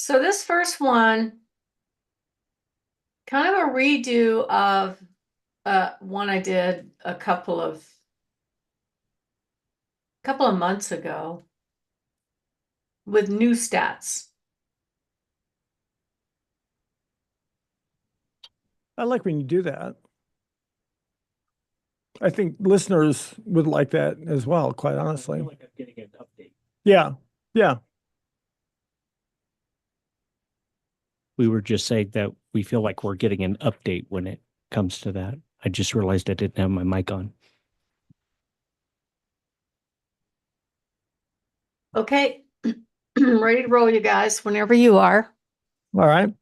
So this first one, kind of a redo of one I did a couple of months ago with new stats. I like when you do that. I think listeners would like that as well, quite honestly. Like I'm getting an update. Yeah. Yeah. We were just saying that we feel like we're getting an update when it comes to that. I just realized I didn't have my mic on. Okay, ready to roll, you guys, whenever you are. All right.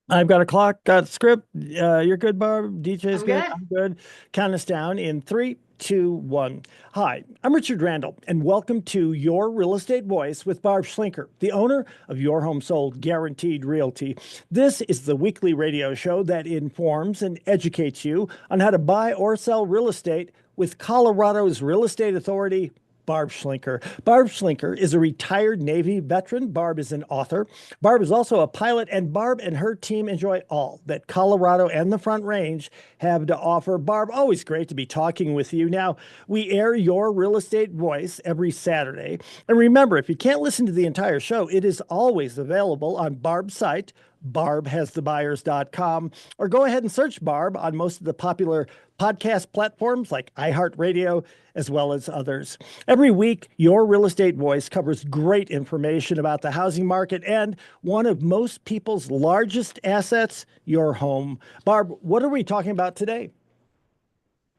I've got a clock, got a script. You're good, Barb. DJ's I'm good. good. I'm good. Count us down in 3, 2, 1. Hi, I'm Richard Randall, and welcome to Your Real Estate Voice with Barb Schlinker, the owner of Your Home Sold Guaranteed Realty. This is the weekly radio show that informs and educates you on how to buy or sell real estate with Colorado's Real Estate Authority. Barb Schlinker. Barb Schlinker is a retired Navy veteran. Barb is an author. Barb is also a pilot, and Barb and her team enjoy all that Colorado and the Front Range have to offer. Barb, always great to be talking with you. Now, we air Your Real Estate Voice every Saturday. And remember, if you can't listen to the entire show, it is always available on Barb's site, barbhasthebuyers.com, or go ahead and search Barb on most of the popular podcast platforms like iHeartRadio, as well as others. Every week, Your Real Estate Voice covers great information about the housing market and one of most people's largest assets, your home. Barb, what are we talking about today?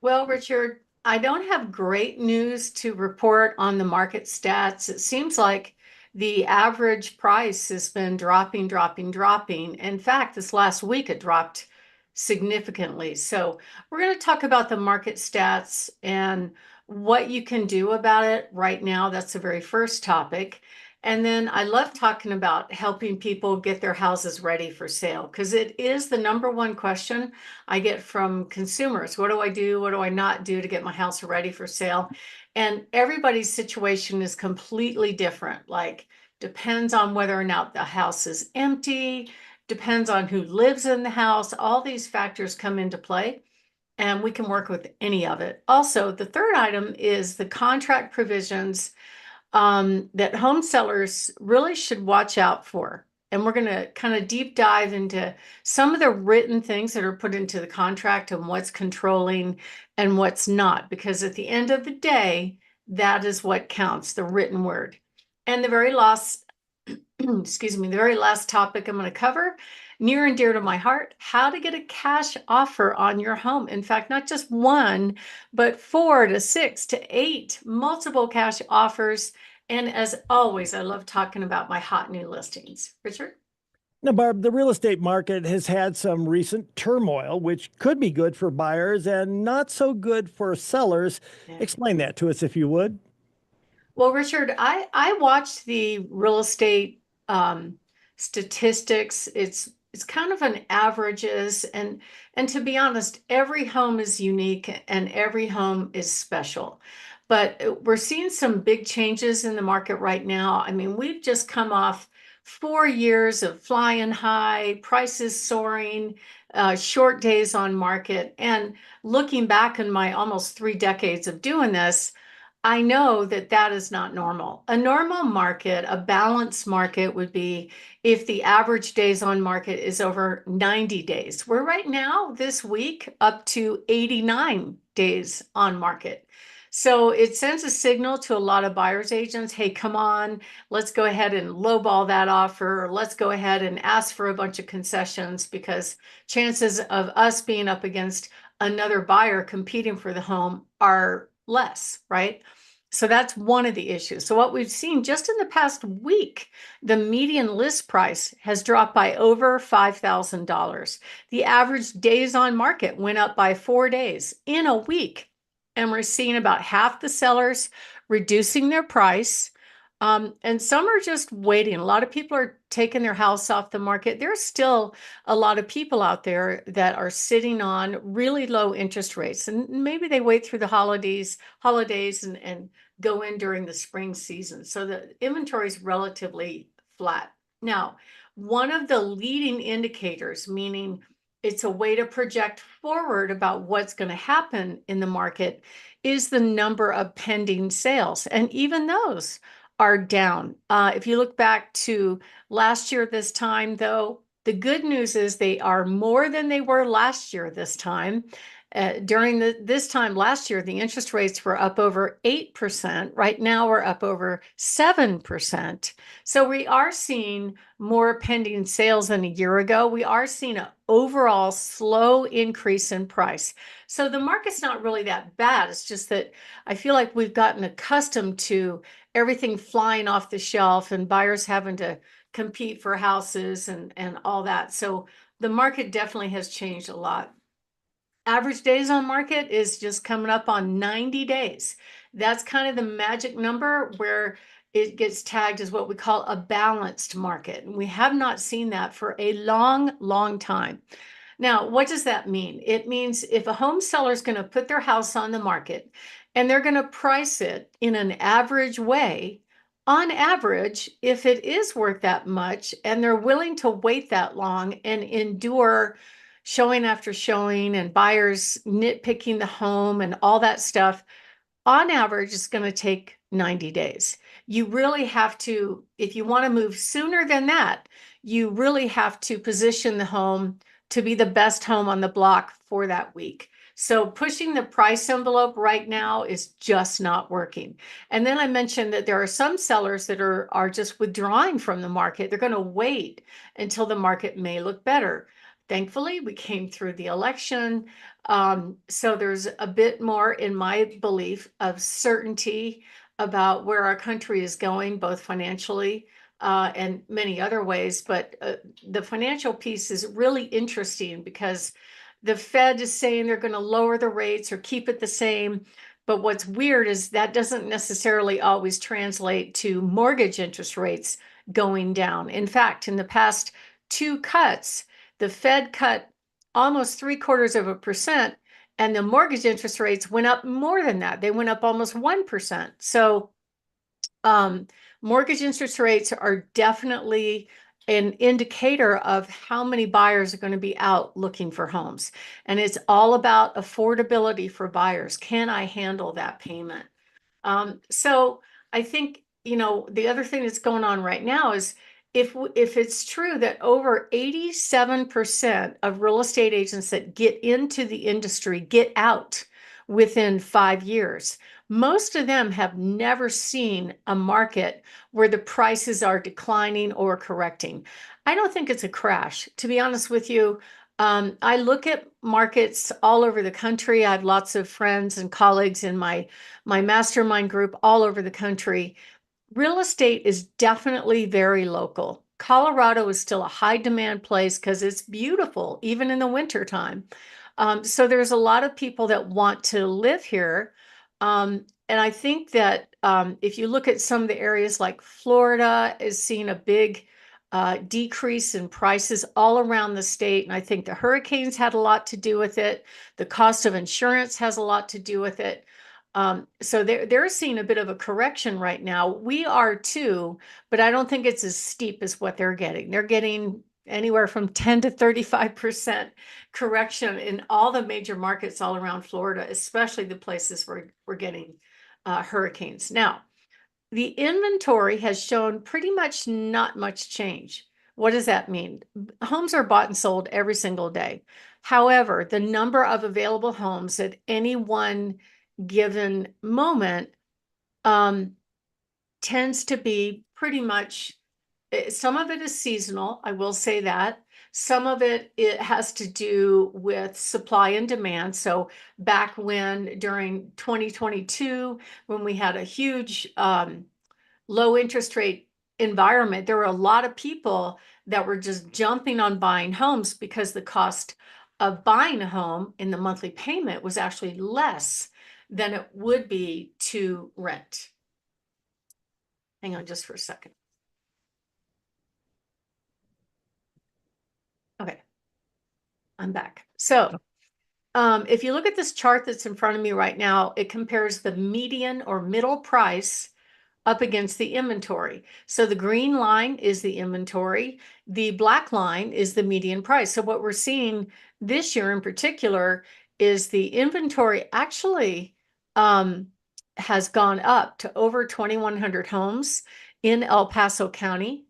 Well, Richard, I don't have great news to report on the market stats. It seems like the average price has been dropping, dropping, dropping. In fact, this last week it dropped significantly. So we're going to talk about the market stats and what you can do about it right now. That's the very first topic. And then I love talking about helping people get their houses ready for sale because it is the number one question I get from consumers. What do I do? What do I not do to get my house ready for sale? And everybody's situation is completely different. Like, depends on whether or not the house is empty, depends on who lives in the house. All these factors come into play, and we can work with any of it. Also, the third item is the contract provisions that home sellers really should watch out for. And we're going to kind of deep dive into some of the written things that are put into the contract and what's controlling and what's not. Because at the end of the day, that is what counts, the written word. And the very last, excuse me, the very last topic I'm going to cover, near and dear to my heart, how to get a cash offer on your home. In fact, not just one, but 4 to 6 to 8 multiple cash offers. And as always, I love talking about my hot new listings. Richard? Now, Barb, the real estate market has had some recent turmoil, which could be good for buyers and not so good for sellers. Yeah. Explain that to us if you would. Well, Richard, I watched the real estate statistics. It's kind of an averages, and to be honest, every home is unique and every home is special. But we're seeing some big changes in the market right now. I mean, we've just come off 4 years of flying high, prices soaring, short days on market, and looking back in my almost 3 decades of doing this. I know that that is not normal. A normal market, a balanced market would be if the average days on market is over 90 days. We're right now, this week, up to 89 days on market. So it sends a signal to a lot of buyers agents, hey, come on, let's go ahead and lowball that offer, or let's go ahead and ask for a bunch of concessions because chances of us being up against another buyer competing for the home are less, right? So that's one of the issues. So what we've seen just in the past week, the median list price has dropped by over $5,000. The average days on market went up by 4 days in a week. And we're seeing about half the sellers reducing their price. And some are just waiting. A lot of people are taking their house off the market. There's still a lot of people out there that are sitting on really low interest rates. And maybe they wait through the holidays and go in during the spring season. So the inventory is relatively flat. Now, one of the leading indicators, meaning it's a way to project forward about what's going to happen in the market, is the number of pending sales. And even those are down. If you look back to last year this time, though, the good news is they are more than they were last year this time. During this time last year, the interest rates were up over 8%. Right now, we're up over 7%. So we are seeing more pending sales than a year ago. We are seeing an overall slow increase in price. So the market's not really that bad. It's just that I feel like we've gotten accustomed to everything flying off the shelf and buyers having to compete for houses and all that. So the market definitely has changed a lot. Average days on market is just coming up on 90 days. That's kind of the magic number where it gets tagged as what we call a balanced market. And we have not seen that for a long, long time. Now, what does that mean? It means if a home seller is going to put their house on the market and they're going to price it in an average way, on average, if it is worth that much and they're willing to wait that long and endure showing after showing and buyers nitpicking the home and all that stuff, on average, it's going to take 90 days. You really have to, if you want to move sooner than that, you really have to position the home to be the best home on the block for that week. So pushing the price envelope right now is just not working. And then I mentioned that there are some sellers that are just withdrawing from the market. They're going to wait until the market may look better. Thankfully, we came through the election. So there's a bit more, in my belief, of certainty about where our country is going, both financially and many other ways. But the financial piece is really interesting because the Fed is saying they're going to lower the rates or keep it the same. But what's weird is that doesn't necessarily always translate to mortgage interest rates going down. In fact, in the past two cuts, the Fed cut almost 0.75%, and the mortgage interest rates went up more than that. They went up almost 1%. So mortgage interest rates are definitely an indicator of how many buyers are going to be out looking for homes. And it's all about affordability for buyers. Can I handle that payment? So I think, the other thing that's going on right now is if it's true that over 87% of real estate agents that get into the industry get out within 5 years, most of them have never seen a market where the prices are declining or correcting. I don't think it's a crash, to be honest with you. I look at markets all over the country. I have lots of friends and colleagues in my mastermind group all over the country. Real estate is definitely very local. Colorado is still a high demand place because it's beautiful, even in the wintertime. So there's a lot of people that want to live here. And I think that if you look at some of the areas like Florida is seeing a big decrease in prices all around the state. And I think the hurricanes had a lot to do with it. The cost of insurance has a lot to do with it. So they're seeing a bit of a correction right now. We are too, but I don't think it's as steep as what they're getting. They're getting anywhere from 10 to 35% correction in all the major markets all around Florida, especially the places where we're getting hurricanes. Now, the inventory has shown pretty much not much change. What does that mean? Homes are bought and sold every single day. However, the number of available homes at any one given moment tends to be pretty much, some of it is seasonal, I will say that. Some of it has to do with supply and demand. So back when during 2022, when we had a huge low interest rate environment, there were a lot of people that were just jumping on buying homes because the cost of buying a home in the monthly payment was actually less than it would be to rent. Hang on just for a second. Okay, I'm back. So if you look at this chart that's in front of me right now, it compares the median or middle price up against the inventory. So the green line is the inventory. The black line is the median price. So what we're seeing this year in particular is the inventory actually has gone up to over 2,100 homes in El Paso County.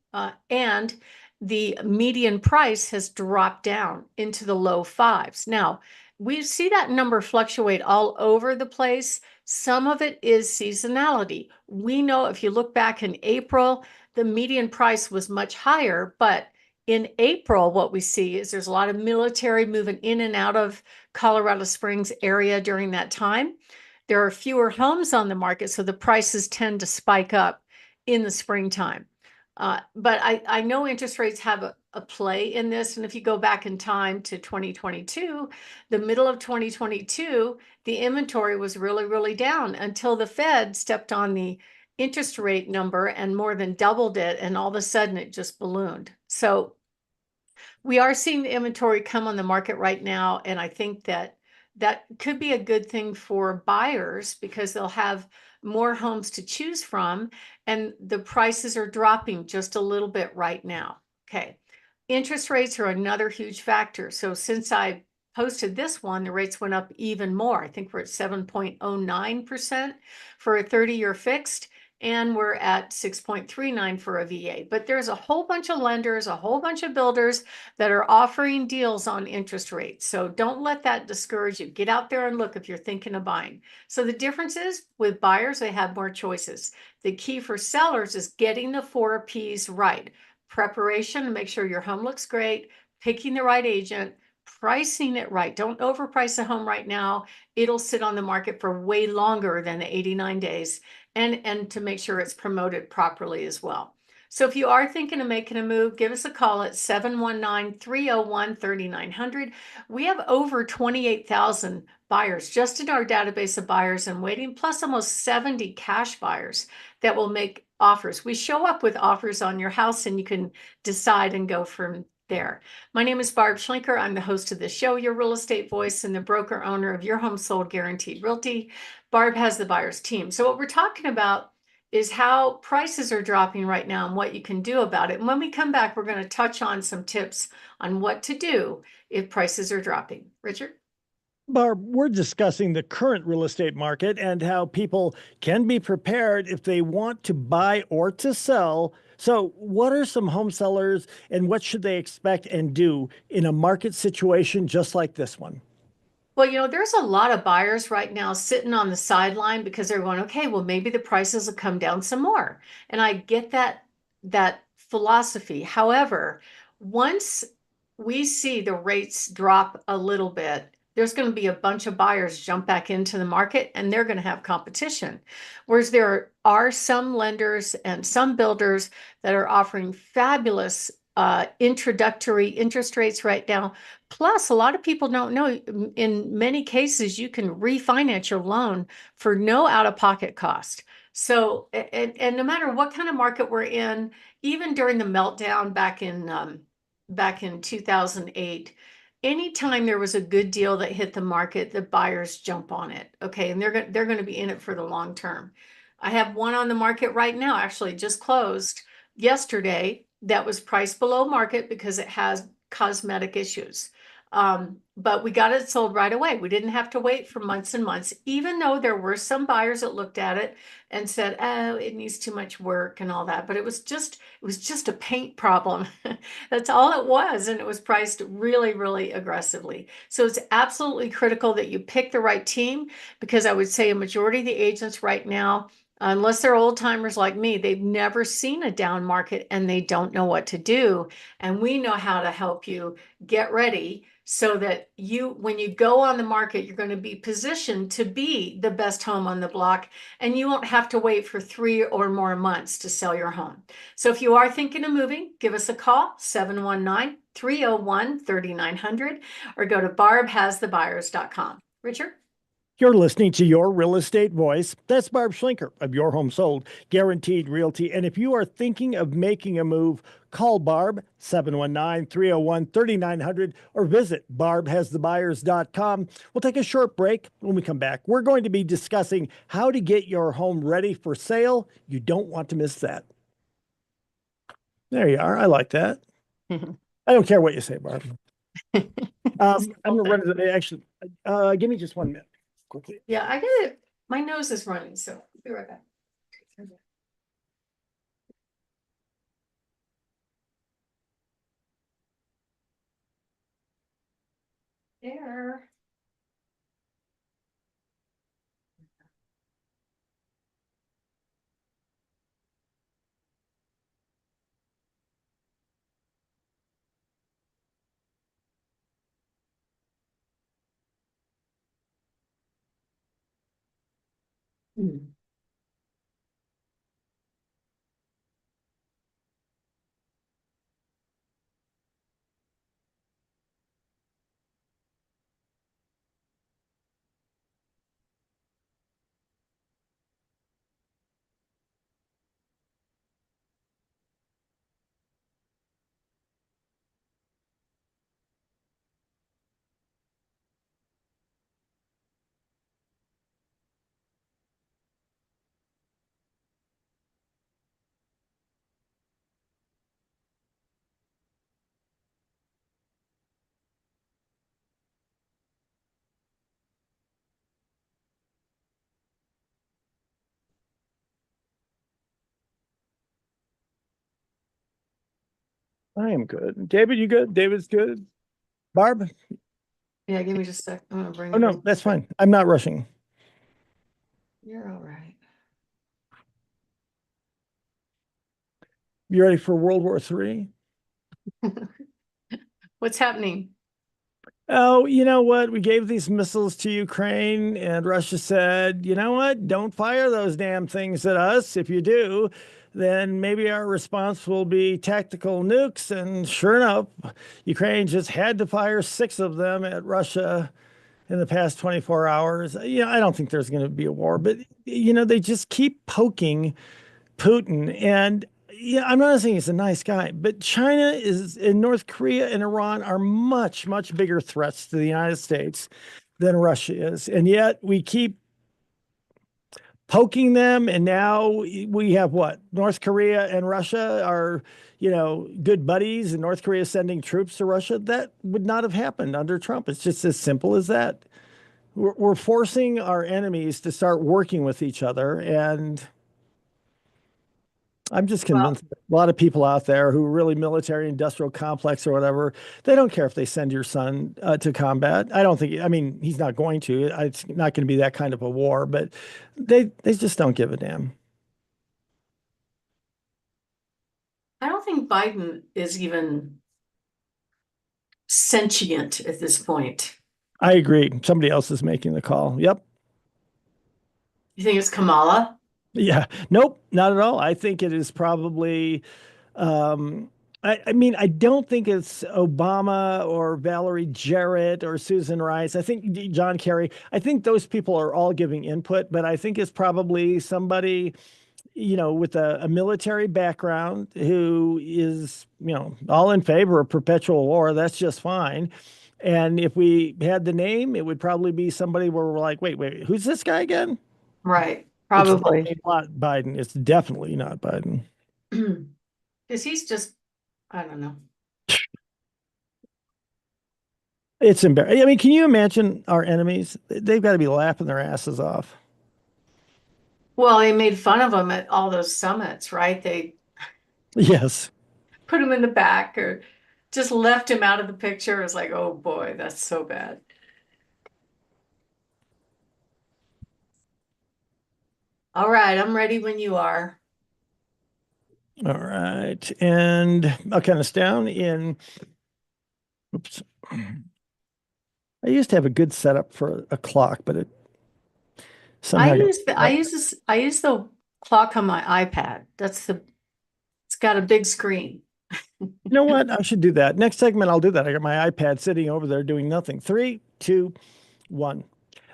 And the median price has dropped down into the low fives. Now, we see that number fluctuate all over the place. Some of it is seasonality. We know if you look back in April, the median price was much higher, but in April, what we see is there's a lot of military moving in and out of Colorado Springs area during that time. There are fewer homes on the market, so the prices tend to spike up in the springtime. But I know interest rates have a play in this. And if you go back in time to 2022, the middle of 2022, the inventory was really, really down until the Fed stepped on the interest rate number and more than doubled it. And all of a sudden it just ballooned. So we are seeing the inventory come on the market right now. And I think that that could be a good thing for buyers because they'll have more homes to choose from and the prices are dropping just a little bit right now. Okay. Interest rates are another huge factor. So since I posted this one, the rates went up even more. I think we're at 7.09% for a 30-year fixed, and we're at 6.39 for a VA. But there's a whole bunch of lenders, a whole bunch of builders that are offering deals on interest rates. So don't let that discourage you. Get out there and look if you're thinking of buying. So the difference is with buyers, they have more choices. The key for sellers is getting the 4 P's right. Preparation to make sure your home looks great, picking the right agent, pricing it right. Don't overprice a home right now. It'll sit on the market for way longer than the 89 days. And to make sure it's promoted properly as well. So if you are thinking of making a move, give us a call at 719-301-3900. We have over 28,000 buyers just in our database of buyers and waiting, plus almost 70 cash buyers that will make offers. We show up with offers on your house and you can decide and go from there. My name is Barb Schlinker. I'm the host of the show, Your Real Estate Voice, and the broker owner of Your Home Sold Guaranteed Realty. Barb has the buyer's team. So what we're talking about is how prices are dropping right now and what you can do about it. And when we come back, we're going to touch on some tips on what to do if prices are dropping. Richard? Barb, we're discussing the current real estate market and how people can be prepared if they want to buy or to sell. So, what are some home sellers and what should they expect and do in a market situation just like this one? Well, there's a lot of buyers right now sitting on the sideline because they're going, okay, well, maybe the prices will come down some more. And I get that philosophy. However, once we see the rates drop a little bit, there's going to be a bunch of buyers jump back into the market and they're going to have competition. Whereas there are some lenders and some builders that are offering fabulous introductory interest rates right now. Plus, a lot of people don't know, in many cases, you can refinance your loan for no out-of-pocket cost. So, and no matter what kind of market we're in, even during the meltdown back in 2008, anytime there was a good deal that hit the market, the buyers jump on it. Okay, and they're going to be in it for the long term. I have one on the market right now, actually just closed yesterday, that was priced below market because it has cosmetic issues. But we got it sold right away. We didn't have to wait for months and months, even though there were some buyers that looked at it and said, oh, it needs too much work and all that. But it was just a paint problem. That's all it was. And it was priced really, really aggressively. So it's absolutely critical that you pick the right team, because I would say a majority of the agents right now, unless they're old timers like me, they've never seen a down market and they don't know what to do. And we know how to help you get ready so that when you go on the market, you're going to be positioned to be the best home on the block and you won't have to wait for 3 or more months to sell your home. So if you are thinking of moving, give us a call, 719-301-3900, or go to barbhasthebuyers.com. Richard? You're listening to Your Real Estate Voice. That's Barb Schlinker of Your Home Sold, Guaranteed Realty. And if you are thinking of making a move, call Barb 719-301-3900 or visit barbhasthebuyers.com. We'll take a short break. When we come back, we're going to be discussing how to get your home ready for sale. You don't want to miss that. There you are. I like that. I don't care what you say, Barb. I'm going to run it. Actually, give me just 1 minute. Quickly. Yeah, I get it. My nose is running, so I'll be right back. There. Hmm. I am good. David, you good? David's good. Barb? Yeah, give me just a sec. I'm gonna bring Oh, no, that's fine. I'm not rushing. You're all right. You ready for World War III? What's happening? Oh, you know what? We gave these missiles to Ukraine, and Russia said, you know what? Don't fire those damn things at us. If you do, then maybe our response will be tactical nukes. And sure enough, Ukraine just had to fire 6 of them at Russia in the past 24 hours. I don't think there's going to be a war, but they just keep poking Putin. And I'm not saying he's a nice guy, but China is, and North Korea and Iran are much, much bigger threats to the United States than Russia is. And yet we keep poking them. And now we have what? North Korea and Russia are, good buddies, and North Korea is sending troops to Russia. That would not have happened under Trump. It's just as simple as that. We're forcing our enemies to start working with each other. And I'm just Well, convinced a lot of people out there who are really military industrial complex or whatever, they don't care if they send your son to combat. I don't think, I mean, he's not going to. It's not going to be that kind of a war, but they just don't give a damn. I don't think Biden is even sentient at this point. I agree. Somebody else is making the call. Yep. You think it's Kamala? Yeah. Nope, not at all. I think it is probably Um, I mean, I don't think it's Obama or Valerie Jarrett or Susan Rice. I think John Kerry. I think those people are all giving input, but I think it's probably somebody, with a military background who is, all in favor of perpetual war. That's just fine. And if we had the name, it would probably be somebody where we're like, wait, who's this guy again? Right, It's probably. definitely not Biden. It's definitely not Biden. Because he's just, I don't know. It's embarrassing. I mean, can you imagine our enemies? They've got to be laughing their asses off. Well, they made fun of him at all those summits, right? They Yes. put him in the back or just left him out of the picture. It was like, oh boy, that's so bad. All right, I'm ready when you are. All right. And I'll count us down in, oops. I used to have a good setup for a clock, but it somehow got, I use the clock on my iPad. It's got a big screen. you know what? I should do that. Next segment, I'll do that. I got my iPad sitting over there doing nothing. 3, 2, 1.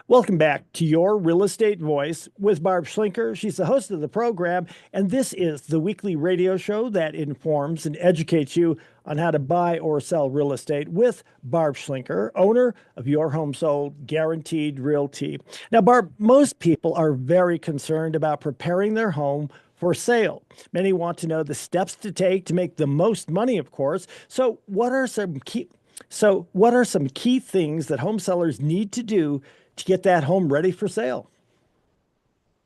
Welcome back to Your Real Estate Voice with Barb Schlinker. She's the host of the program, and this is the weekly radio show that informs and educates you on how to buy or sell real estate with Barb Schlinker, owner of Your Home Sold Guaranteed Realty. Now, Barb, most people are very concerned about preparing their home for sale. Many want to know the steps to take to make the most money, of course. So what are some key things that home sellers need to do to get that home ready for sale?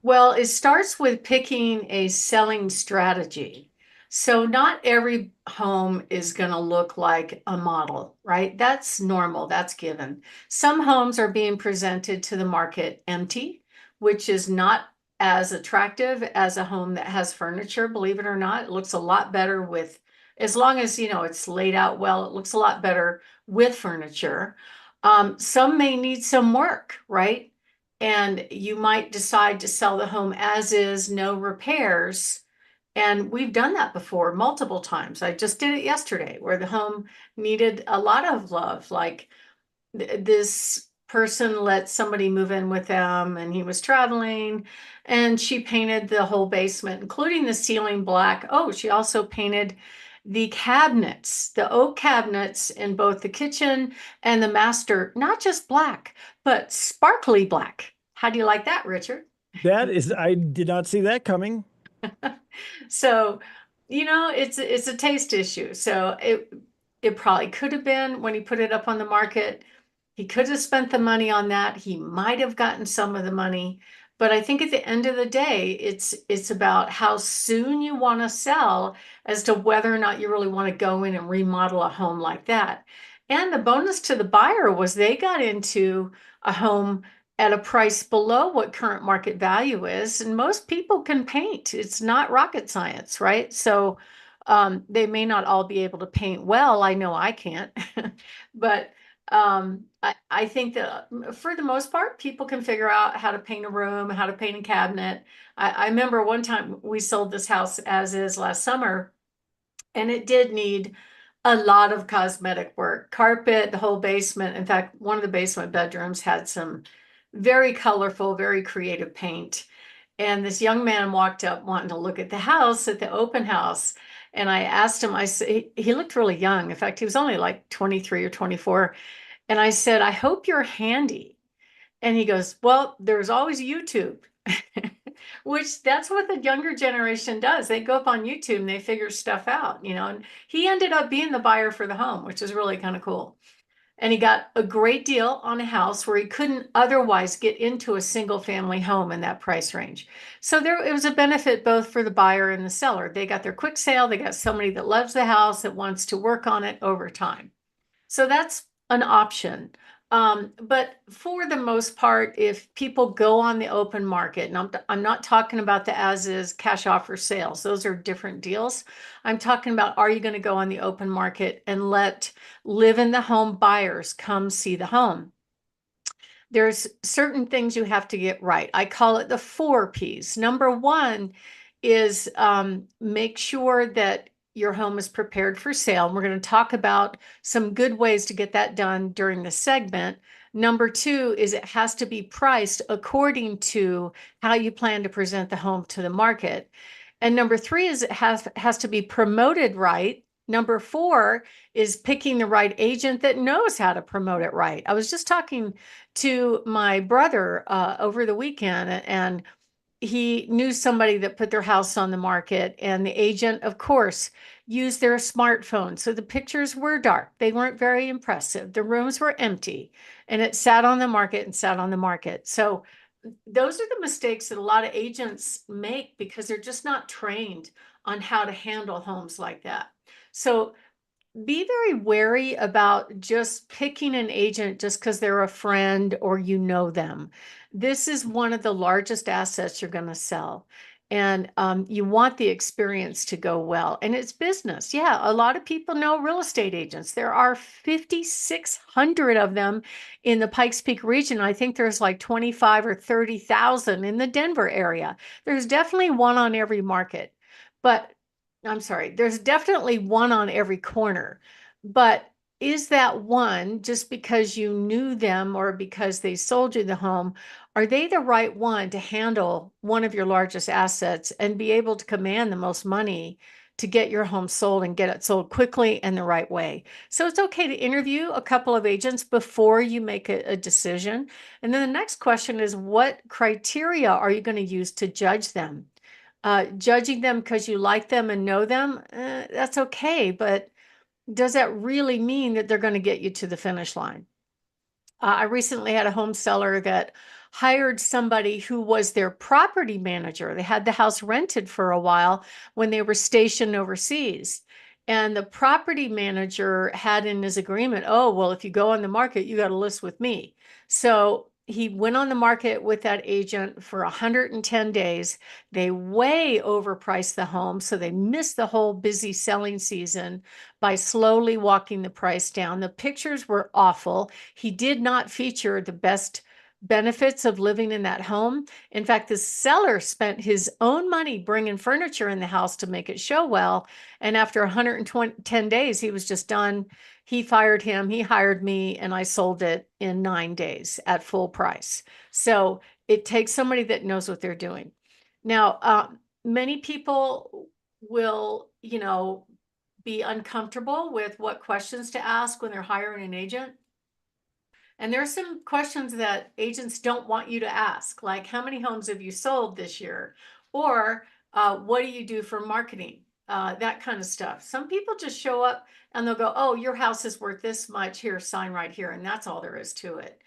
Well, it starts with picking a selling strategy. So not every home is going to look like a model, right? That's normal, that's given. Some homes are being presented to the market empty, which is not as attractive as a home that has furniture, believe it or not. It looks a lot better with, as long as, it's laid out well, it looks a lot better with furniture. Some may need some work, right? And you might decide to sell the home as is, no repairs. And we've done that before multiple times. I just did it yesterday where the home needed a lot of love. Like this person let somebody move in with them and he was traveling and she painted the whole basement, including the ceiling black. Oh, she also painted the cabinets, the oak cabinets in both the kitchen and the master, not just black, but sparkly black. How do you like that, Richard? I did not see that coming. So, it's a taste issue. So it probably could have been when he put it up on the market. He could have spent the money on that. He might have gotten some of the money. But I think at the end of the day, it's about how soon you want to sell as to whether or not you really want to go in and remodel a home like that. And the bonus to the buyer was they got into a home at a price below what current market value is. And most people can paint. It's not rocket science, right? So they may not all be able to paint well. I know I can't. But I think that for the most part, people can figure out how to paint a room, how to paint a cabinet. I remember one time we sold this house as is last summer, and it did need a lot of cosmetic work, carpet, the whole basement. In fact, one of the basement bedrooms had some very colorful, very creative paint. And this young man walked up wanting to look at the house at the open house. And I asked him, I said, he looked really young. In fact, he was only like 23 or 24. And I said, I hope you're handy. And he goes, well, there's always YouTube. Which that's what the younger generation does. They go up on YouTube and they figure stuff out, and he ended up being the buyer for the home, which is really kind of cool. And he got a great deal on a house where he couldn't otherwise get into a single family home in that price range. So it was a benefit both for the buyer and the seller. They got their quick sale. They got somebody that loves the house that wants to work on it over time. So that's an option. But for the most part, if people go on the open market, and I'm not talking about the as is cash offer sales, those are different deals. I'm talking about, are you going to go on the open market and let live in the home buyers come see the home? There's certain things you have to get right. I call it the 4 Ps. Number one is make sure that your home is prepared for sale. And we're going to talk about some good ways to get that done during the segment. Number two is it has to be priced according to how you plan to present the home to the market. And number three is it has to be promoted right. Number four is picking the right agent that knows how to promote it right. I was just talking to my brother over the weekend, and he knew somebody that put their house on the market, and the agent, of course, used their smartphone. So the pictures were dark. They weren't very impressive. The rooms were empty, and it sat on the market and sat on the market. So those are the mistakes that a lot of agents make because they're just not trained on how to handle homes like that. So be very wary about just picking an agent just because they're a friend or you know them. This is one of the largest assets you're going to sell. And you want the experience to go well. And it's business. Yeah, a lot of people know real estate agents. There are 5,600 of them in the Pikes Peak region. I think there's like 25 or 30,000 in the Denver area. There's definitely one on every market. But I'm sorry, there's definitely one on every corner. But is that one, just because you knew them or because they sold you the home, are they the right one to handle one of your largest assets and be able to command the most money to get your home sold and get it sold quickly and the right way? So it's okay to interview a couple of agents before you make a decision. And then the next question is, what criteria are you going to use to judge them? Judging them because you like them and know them, that's okay, but does that really mean that they're going to get you to the finish line? I recently had a home seller that hired somebody who was their property manager. They had the house rented for a while when they were stationed overseas. And the property manager had in his agreement, oh, well, if you go on the market, you got to list with me. So he went on the market with that agent for 110 days. They way overpriced the home, so they missed the whole busy selling season by slowly walking the price down. The pictures were awful. He did not feature the best benefits of living in that home. In fact, the seller spent his own money bringing furniture in the house to make it show well. And after 110 days, he was just done. He fired him, he hired me, and I sold it in 9 days at full price. So it takes somebody that knows what they're doing. Now, many people will, be uncomfortable with what questions to ask when they're hiring an agent. And there are some questions that agents don't want you to ask, like how many homes have you sold this year? Or what do you do for marketing? That kind of stuff. Some people just show up and they'll go, oh, your house is worth this much. Here, sign right here. And that's all there is to it.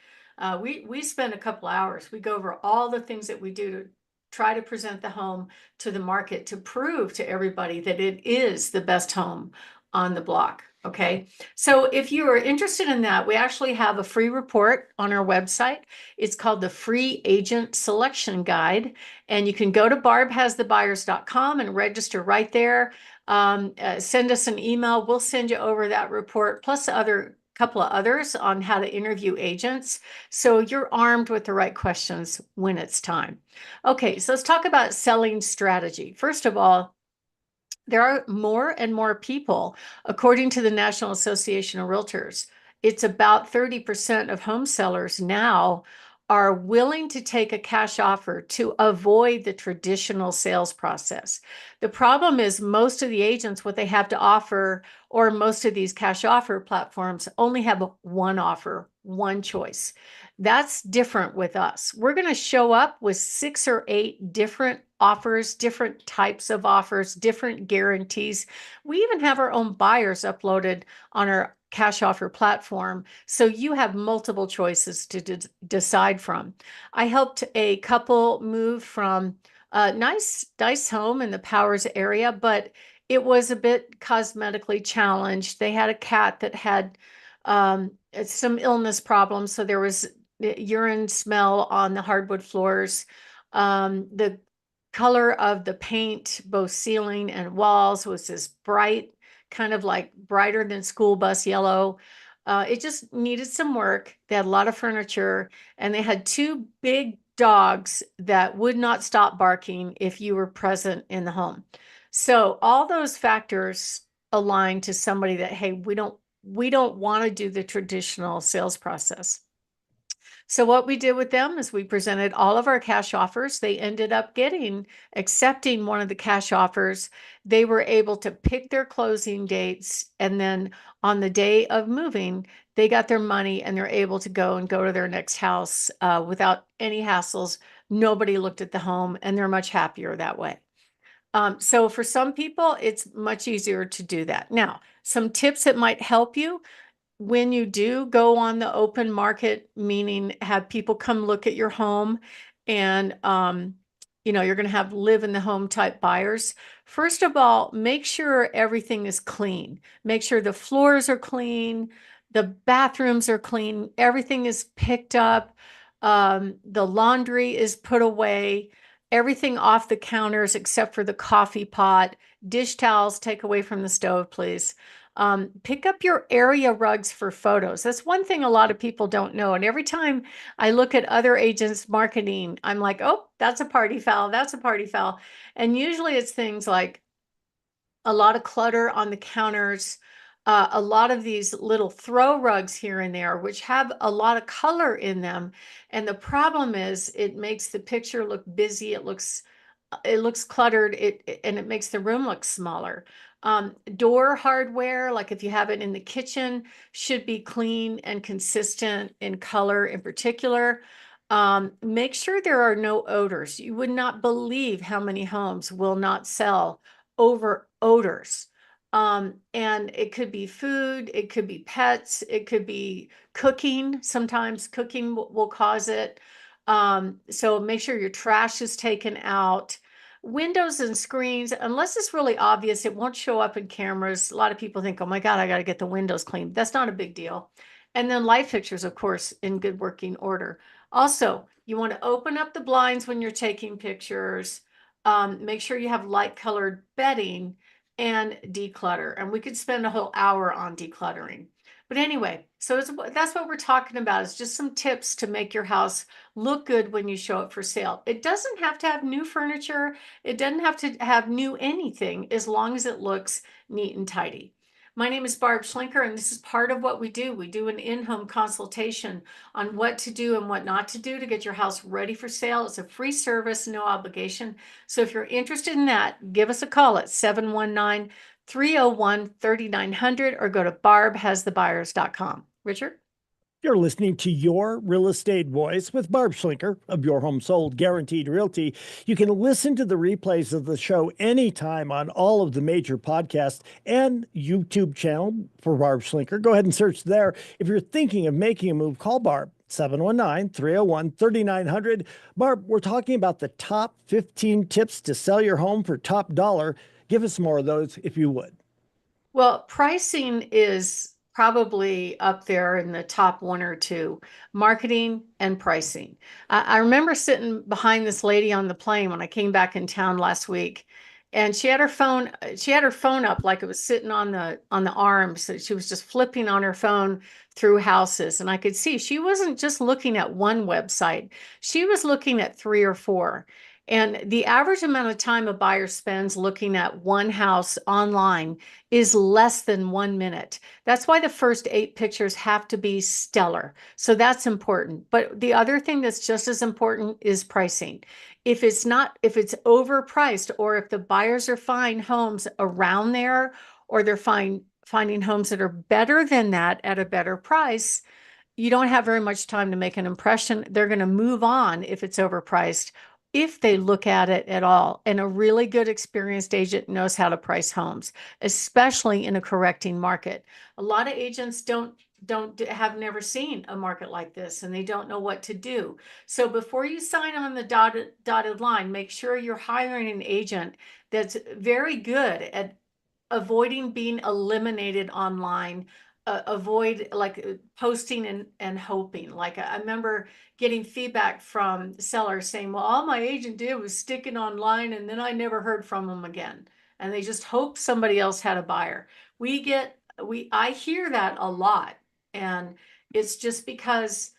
We spend a couple hours. We go over all the things that we do to try to present the home to the market to prove to everybody that it is the best home on the block. Okay. So if you are interested in that, we actually have a free report on our website. It's called the Free Agent Selection Guide. And you can go to barbhasthebuyers.com and register right there. Send us an email. We'll send you over that report, plus other couple of others on how to interview agents. So you're armed with the right questions when it's time. Okay, so let's talk about selling strategy. First of all, there are more and more people, according to the National Association of Realtors. It's about 30% of home sellers now are willing to take a cash offer to avoid the traditional sales process. The problem is most of the agents, what they have to offer, or most of these cash offer platforms only have one offer, one choice. That's different with us. We're going to show up with 6 or 8 different offers, different types of offers, different guarantees. We even have our own buyers uploaded on our cash offer platform. So you have multiple choices to decide from. I helped a couple move from a nice home in the Powers area, but it was a bit cosmetically challenged. They had a cat that had some illness problems. So there was urine smell on the hardwood floors. The color of the paint, both ceiling and walls, was this bright, kind of like brighter than school bus yellow. It just needed some work. They had a lot of furniture, and they had 2 big dogs that would not stop barking if you were present in the home. So all those factors align to somebody that, hey, we don't want to do the traditional sales process. So what we did with them is we presented all of our cash offers. They ended up accepting one of the cash offers. They were able to pick their closing dates. And then on the day of moving, they got their money and they're able to go to their next house without any hassles. Nobody looked at the home, and they're much happier that way. So for some people, it's much easier to do that. Now, some tips that might help you when you do go on the open market, meaning have people come look at your home, and you're going to have live in the home type buyers. First of all, make sure everything is clean. Make sure the floors are clean, the bathrooms are clean, everything is picked up, the laundry is put away, everything off the counters except for the coffee pot. Dish towels take away from the stove, please. Pick up your area rugs for photos. That's one thing a lot of people don't know. And every time I look at other agents' marketing, I'm like, oh, that's a party foul. That's a party foul. And usually it's things like a lot of clutter on the counters, a lot of these little throw rugs here and there, which have a lot of color in them. And the problem is it makes the picture look busy. It looks cluttered, and it makes the room look smaller. Door hardware, like if you have it in the kitchen, should be clean and consistent in color in particular. Make sure there are no odors. You would not believe how many homes will not sell over odors. And it could be food, it could be pets, it could be cooking. Sometimes cooking will cause it. So make sure your trash is taken out. Windows and screens, unless it's really obvious, it won't show up in cameras. A lot of people think, oh my God, I got to get the windows cleaned. That's not a big deal. And then light fixtures, of course, in good working order. Also, you want to open up the blinds when you're taking pictures. Make sure you have light colored bedding and declutter. And we could spend a whole hour on decluttering. But anyway, so that's what we're talking about, is just some tips to make your house look good when you show it for sale. It doesn't have to have new furniture. It doesn't have to have new anything, as long as it looks neat and tidy. My name is Barb Schlinker, and this is part of what we do. We do an in-home consultation on what to do and what not to do to get your house ready for sale. It's a free service, no obligation. So if you're interested in that, give us a call at 719-301-3900 or go to barbhasthebuyers.com. Richard? You're listening to Your Real Estate Voice with Barb Schlinker of Your Home Sold Guaranteed Realty. You can listen to the replays of the show anytime on all of the major podcasts and YouTube channel for Barb Schlinker. Go ahead and search there. If you're thinking of making a move, call Barb. 719-301-3900. Barb, we're talking about the top 15 tips to sell your home for top dollar. Give us more of those if you would. Well, pricing is probably up there in the top one or two, marketing and pricing. I remember sitting behind this lady on the plane when I came back in town last week, and she had her phone up like it was sitting on the arm. So she was just flipping on her phone through houses. And I could see she wasn't just looking at one website, she was looking at three or four. And the average amount of time a buyer spends looking at one house online is less than 1 minute. That's why the first 8 pictures have to be stellar. So that's important. But the other thing that's just as important is pricing. If it's overpriced, or if the buyers are finding homes around there, or they're finding homes that are better than that at a better price, you don't have very much time to make an impression. They're going to move on if it's overpriced, if they look at it at all. And a really good experienced agent knows how to price homes, especially in a correcting market. A lot of agents have never seen a market like this, and they don't know what to do. So before you sign on the dotted line, make sure you're hiring an agent that's very good at avoiding being eliminated online. Avoid posting and hoping. Like I remember getting feedback from sellers saying, well, all my agent did was stick it online, and then I never heard from them again. And they just hoped somebody else had a buyer. I hear that a lot. And it's just because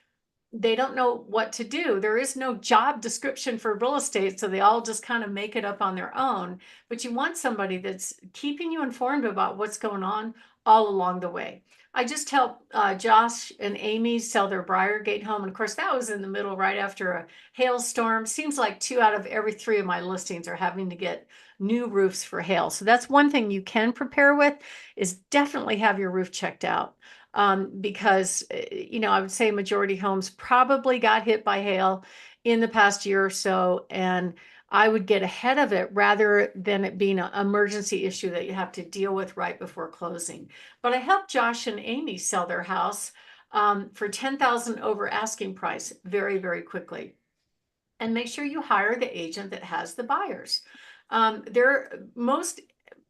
they don't know what to do. There is no job description for real estate, so they all just kind of make it up on their own. But you want somebody that's keeping you informed about what's going on all along the way. I just helped Josh and Amy sell their Briargate home. And of course, that was in the middle right after a hailstorm. Seems like 2 out of every 3 of my listings are having to get new roofs for hail. So that's one thing you can prepare with, is definitely have your roof checked out. Because, I would say majority homes probably got hit by hail in the past year or so, and I would get ahead of it rather than it being an emergency issue that you have to deal with right before closing. But I helped Josh and Amy sell their house for $10,000 over asking price very, very quickly. And make sure you hire the agent that has the buyers. Most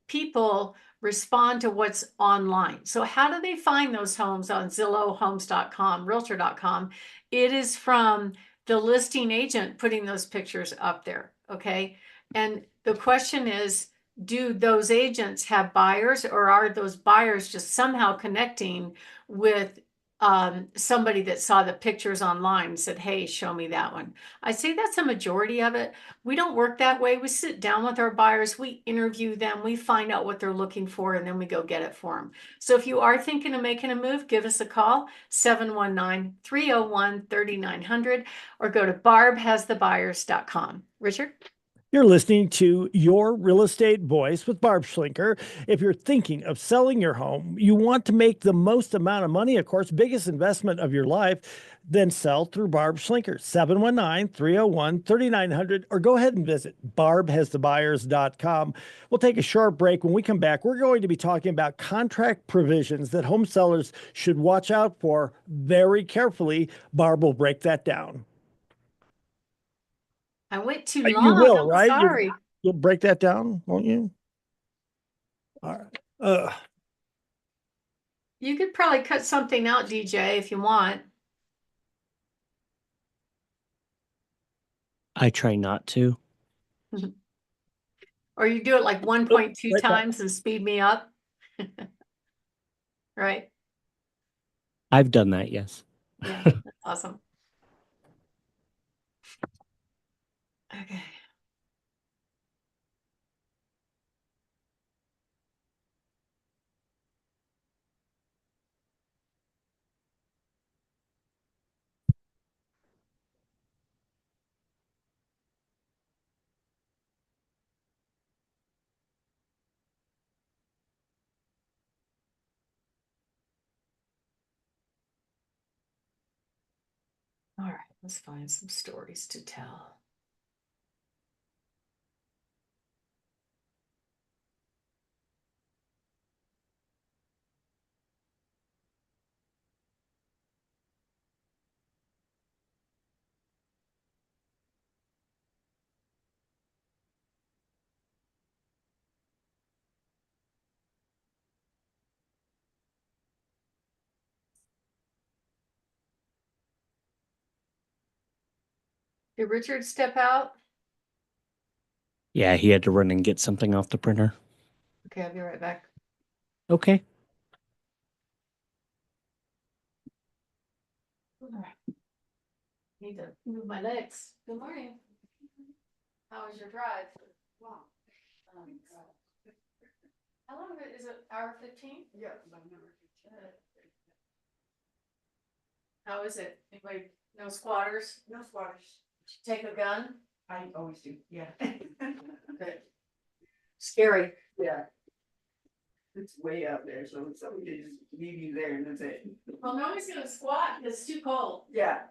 people respond to what's online. So how do they find those homes on Zillow, Homes.com, Realtor.com? It is from the listing agent putting those pictures up there, okay? And the question is, do those agents have buyers, or are those buyers just somehow connecting with somebody that saw the pictures online said, hey, show me that one. I say that's a majority of it. We don't work that way. We sit down with our buyers, we interview them, we find out what they're looking for, and then we go get it for them. So if you are thinking of making a move, give us a call, 719-301-3900, or go to barbhasthebuyers.com. Richard? You're listening to Your Real Estate Voice with Barb Schlinker. If you're thinking of selling your home, you want to make the most amount of money, of course, biggest investment of your life, then sell through Barb Schlinker, 719-301-3900, or go ahead and visit barbhasthebuyers.com. We'll take a short break. When we come back, we're going to be talking about contract provisions that home sellers should watch out for very carefully. Barb will break that down. I went too You long. will, I'm right? sorry. You'll break that down, won't you? All right. You could probably cut something out, DJ, if you want. I try not to. Or you do it like 1.2 right back. times and speed me up. Right? I've done that, yes. Yeah, that's awesome. Okay. All right, let's find some stories to tell. Did Richard step out? Yeah, he had to run and get something off the printer. Okay, I'll be right back. Okay. Need to move my legs. Good morning. How was your drive? Wow. How long of it is it? Hour 15? Yeah, about an hour. How is it? Anybody, no squatters? No squatters. Take a gun? I always do, yeah. Good. Scary. Yeah. It's way out there, so somebody just leave you there and that's it. Well, nobody's gonna squat because it's too cold. Yeah.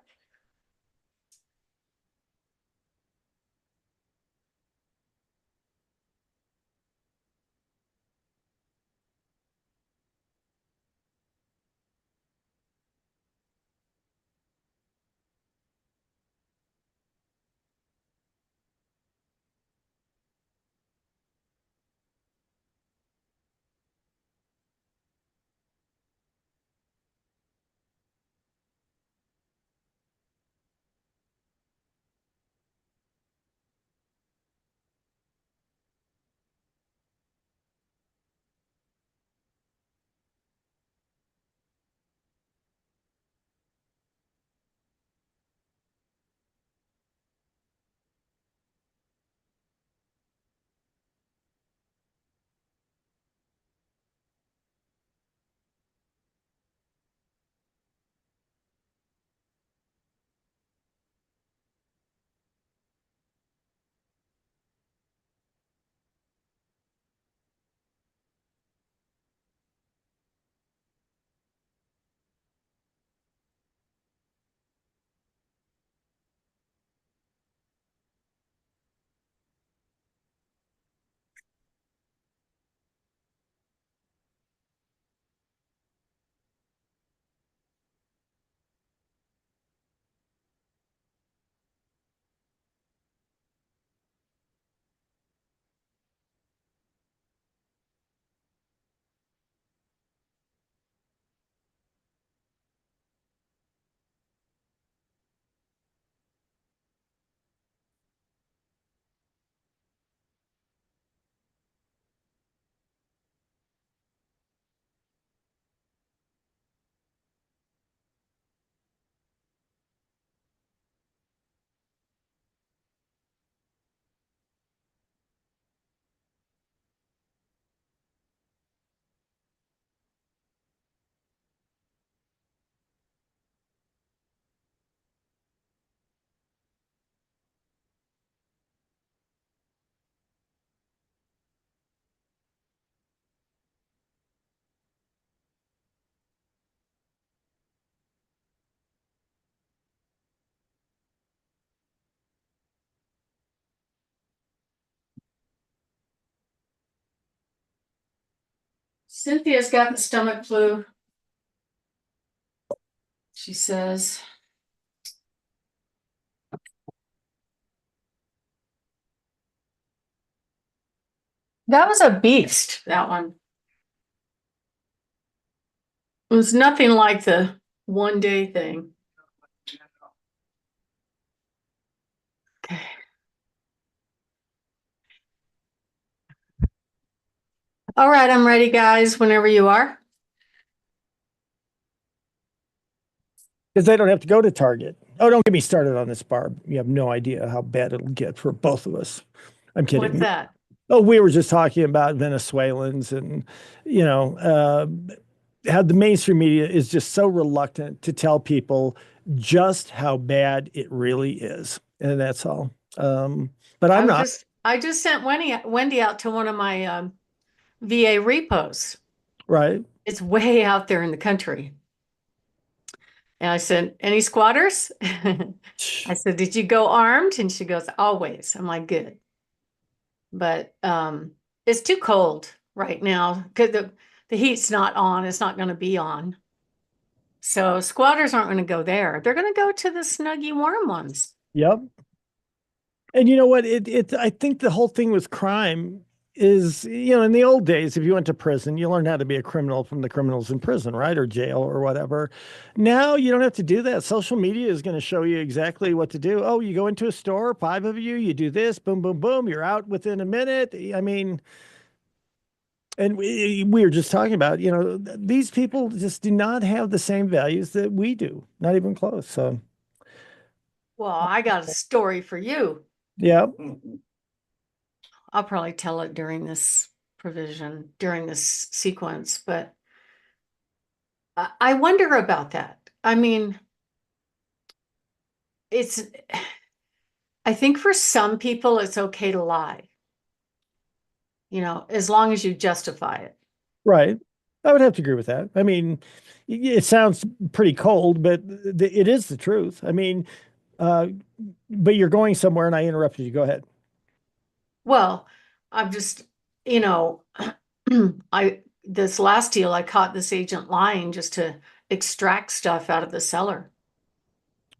Cynthia's got the stomach flu. She says. That was a beast, that one. It was nothing like the 1 day thing. Okay. All right, I'm ready, guys, whenever you are. Because they don't have to go to Target. Oh, don't get me started on this, Barb. You have no idea how bad it'll get for both of us. I'm kidding. What's that? Oh, we were just talking about Venezuelans and, how the mainstream media is just so reluctant to tell people just how bad it really is. And that's all. But I'm not. I just sent Wendy out to one of my VA repos. Right. It's way out there in the country. And I said, any squatters? I said, did you go armed? And she goes, always. I'm like, good. But it's too cold right now because the heat's not on. It's not going to be on. So squatters aren't going to go there. They're going to go to the snuggy warm ones. Yep. And you know what? I think the whole thing with crime is, in the old days, if you went to prison, you learned how to be a criminal from the criminals in prison, right? Or jail or whatever. Now you don't have to do that. Social media is going to show you exactly what to do. Oh, you go into a store, 5 of you, you do this, boom, boom, boom, you're out within a minute. I mean, and we were just talking about, these people just do not have the same values that we do, not even close. So, Well, I got a story for you. yeah. I'll probably tell it during this sequence, but I wonder about that. I mean, I think for some people it's okay to lie, as long as you justify it. Right. I would have to agree with that. I mean, it sounds pretty cold, but it is the truth. I mean, but you're going somewhere and I interrupted you. Go ahead. Well, I'm just, this last deal, I caught this agent lying just to extract stuff out of the cellar.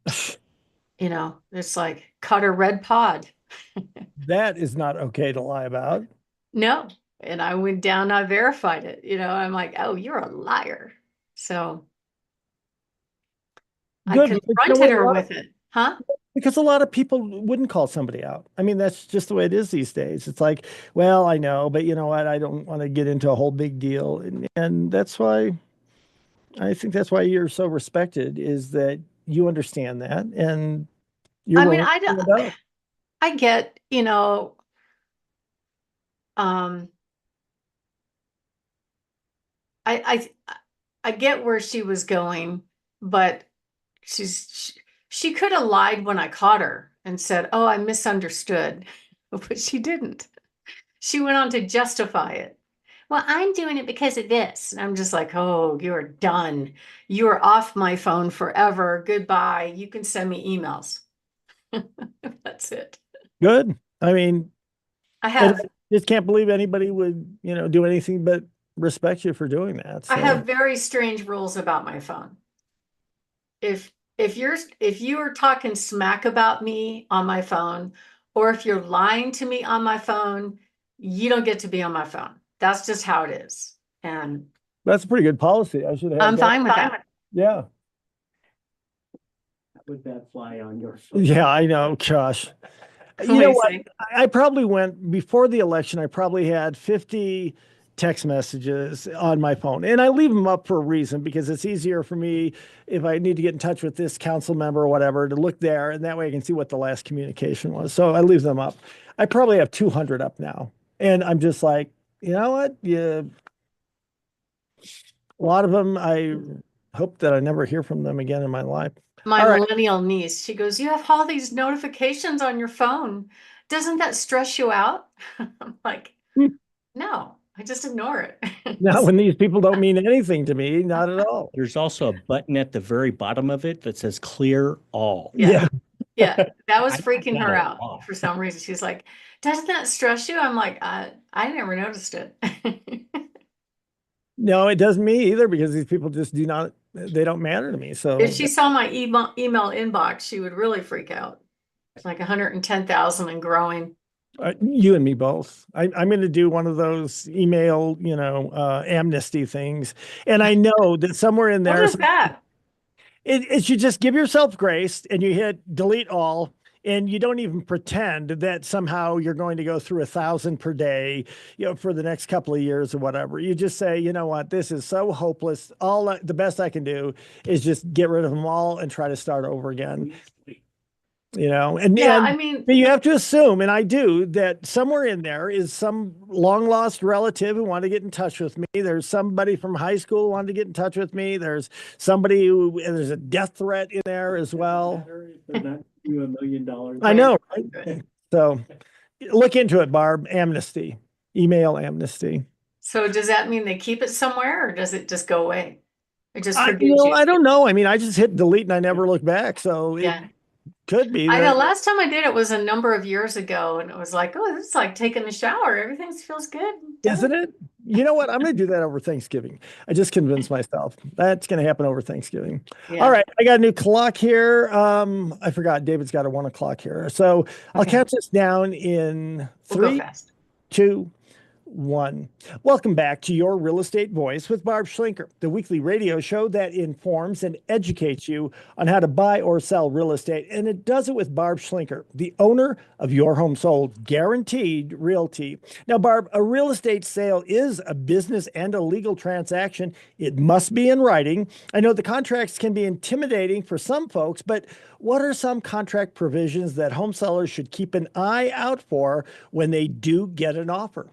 It's like cut a red pod. That is not okay to lie about. No. And I went down, I verified it. I'm like, oh, you're a liar. So Good. I confronted her with it. Huh? Because a lot of people wouldn't call somebody out. I mean, that's just the way it is these days. It's like, well, I know, but you know what? I don't want to get into a whole big deal. And that's why I think that's why you're so respected, is that you understand that and you're I mean, willing to stand up. I get, um, I get where she was going, but she could have lied when I caught her and said, "Oh, I misunderstood," but she didn't. She went on to justify it. Well, I'm doing it because of this. And I'm just like, oh, you're done. You are off my phone forever. Goodbye. You can send me emails. That's it. Good. I mean, I have just can't believe anybody would, do anything but respect you for doing that. I have very strange rules about my phone. If you are talking smack about me on my phone, or if you're lying to me on my phone, you don't get to be on my phone. That's just how it is. And that's a pretty good policy. I should have. I'm fine with that. Yeah. Would that fly on your phone? Yeah, I know. Gosh. What You do know you what? think? I probably went before the election. I probably had 50 text messages on my phone, and I leave them up for a reason, because it's easier for me if I need to get in touch with this council member or whatever to look there, and that way I can see what the last communication was. So I leave them up. I probably have 200 up now, and I'm just like, you know what? Yeah, a lot of them, I hope that I never hear from them again in my life. My All right. millennial niece, she goes, you have all these notifications on your phone. Doesn't that stress you out? I'm like, no, I just ignore it. Not when these people don't mean anything to me, not at all. There's also a button at the very bottom of it that says clear all. Yeah. Yeah, that was I freaking got her a out lot. for some reason. She's like, doesn't that stress you? I'm like, I never noticed it. No, it doesn't me either because these people just they don't matter to me. So If she saw my email inbox, she would really freak out. It's like 110,000 and growing. you and me both. I'm going to do one of those email, amnesty things. And I know that somewhere in What there, is that? it you just give yourself grace and you hit delete all. And you don't even pretend that somehow you're going to go through 1,000 per day, for the next couple of years or whatever. You just say, you know what, this is so hopeless. The best I can do is just get rid of them all and try to start over again. And Yeah, I and mean, you have to assume, and I do, that somewhere in there is some long lost relative who wanted to get in touch with me. There's somebody from high school who wanted to get in touch with me. There's there's a death threat in there as well. They're not you $1 million. I know, right? So look into it, Barb. Amnesty, email amnesty. so does that mean they keep it somewhere or does it just go away? It just forgives you. I don't know. I mean, I just hit delete and I never look back. So Yeah. it could be I know that. last time I did it was a number of years ago and it was like, oh, this is like taking a shower. Everything feels good. Isn't it? You know what? I'm going to do that over Thanksgiving. I just convinced myself that's going to happen over Thanksgiving. Yeah. All right. I got a new clock here. I forgot David's got a 1 o'clock here. So I'll Okay. count this down in We'll go 3, fast. 2, 1. Welcome back to Your Real Estate Voice with Barb Schlinker, the weekly radio show that informs and educates you on how to buy or sell real estate. And it does it with Barb Schlinker, the owner of Your Home Sold Guaranteed Realty. Now, Barb, a real estate sale is a business and a legal transaction. It must be in writing. I know the contracts can be intimidating for some folks, but what are some contract provisions that home sellers should keep an eye out for when they do get an offer?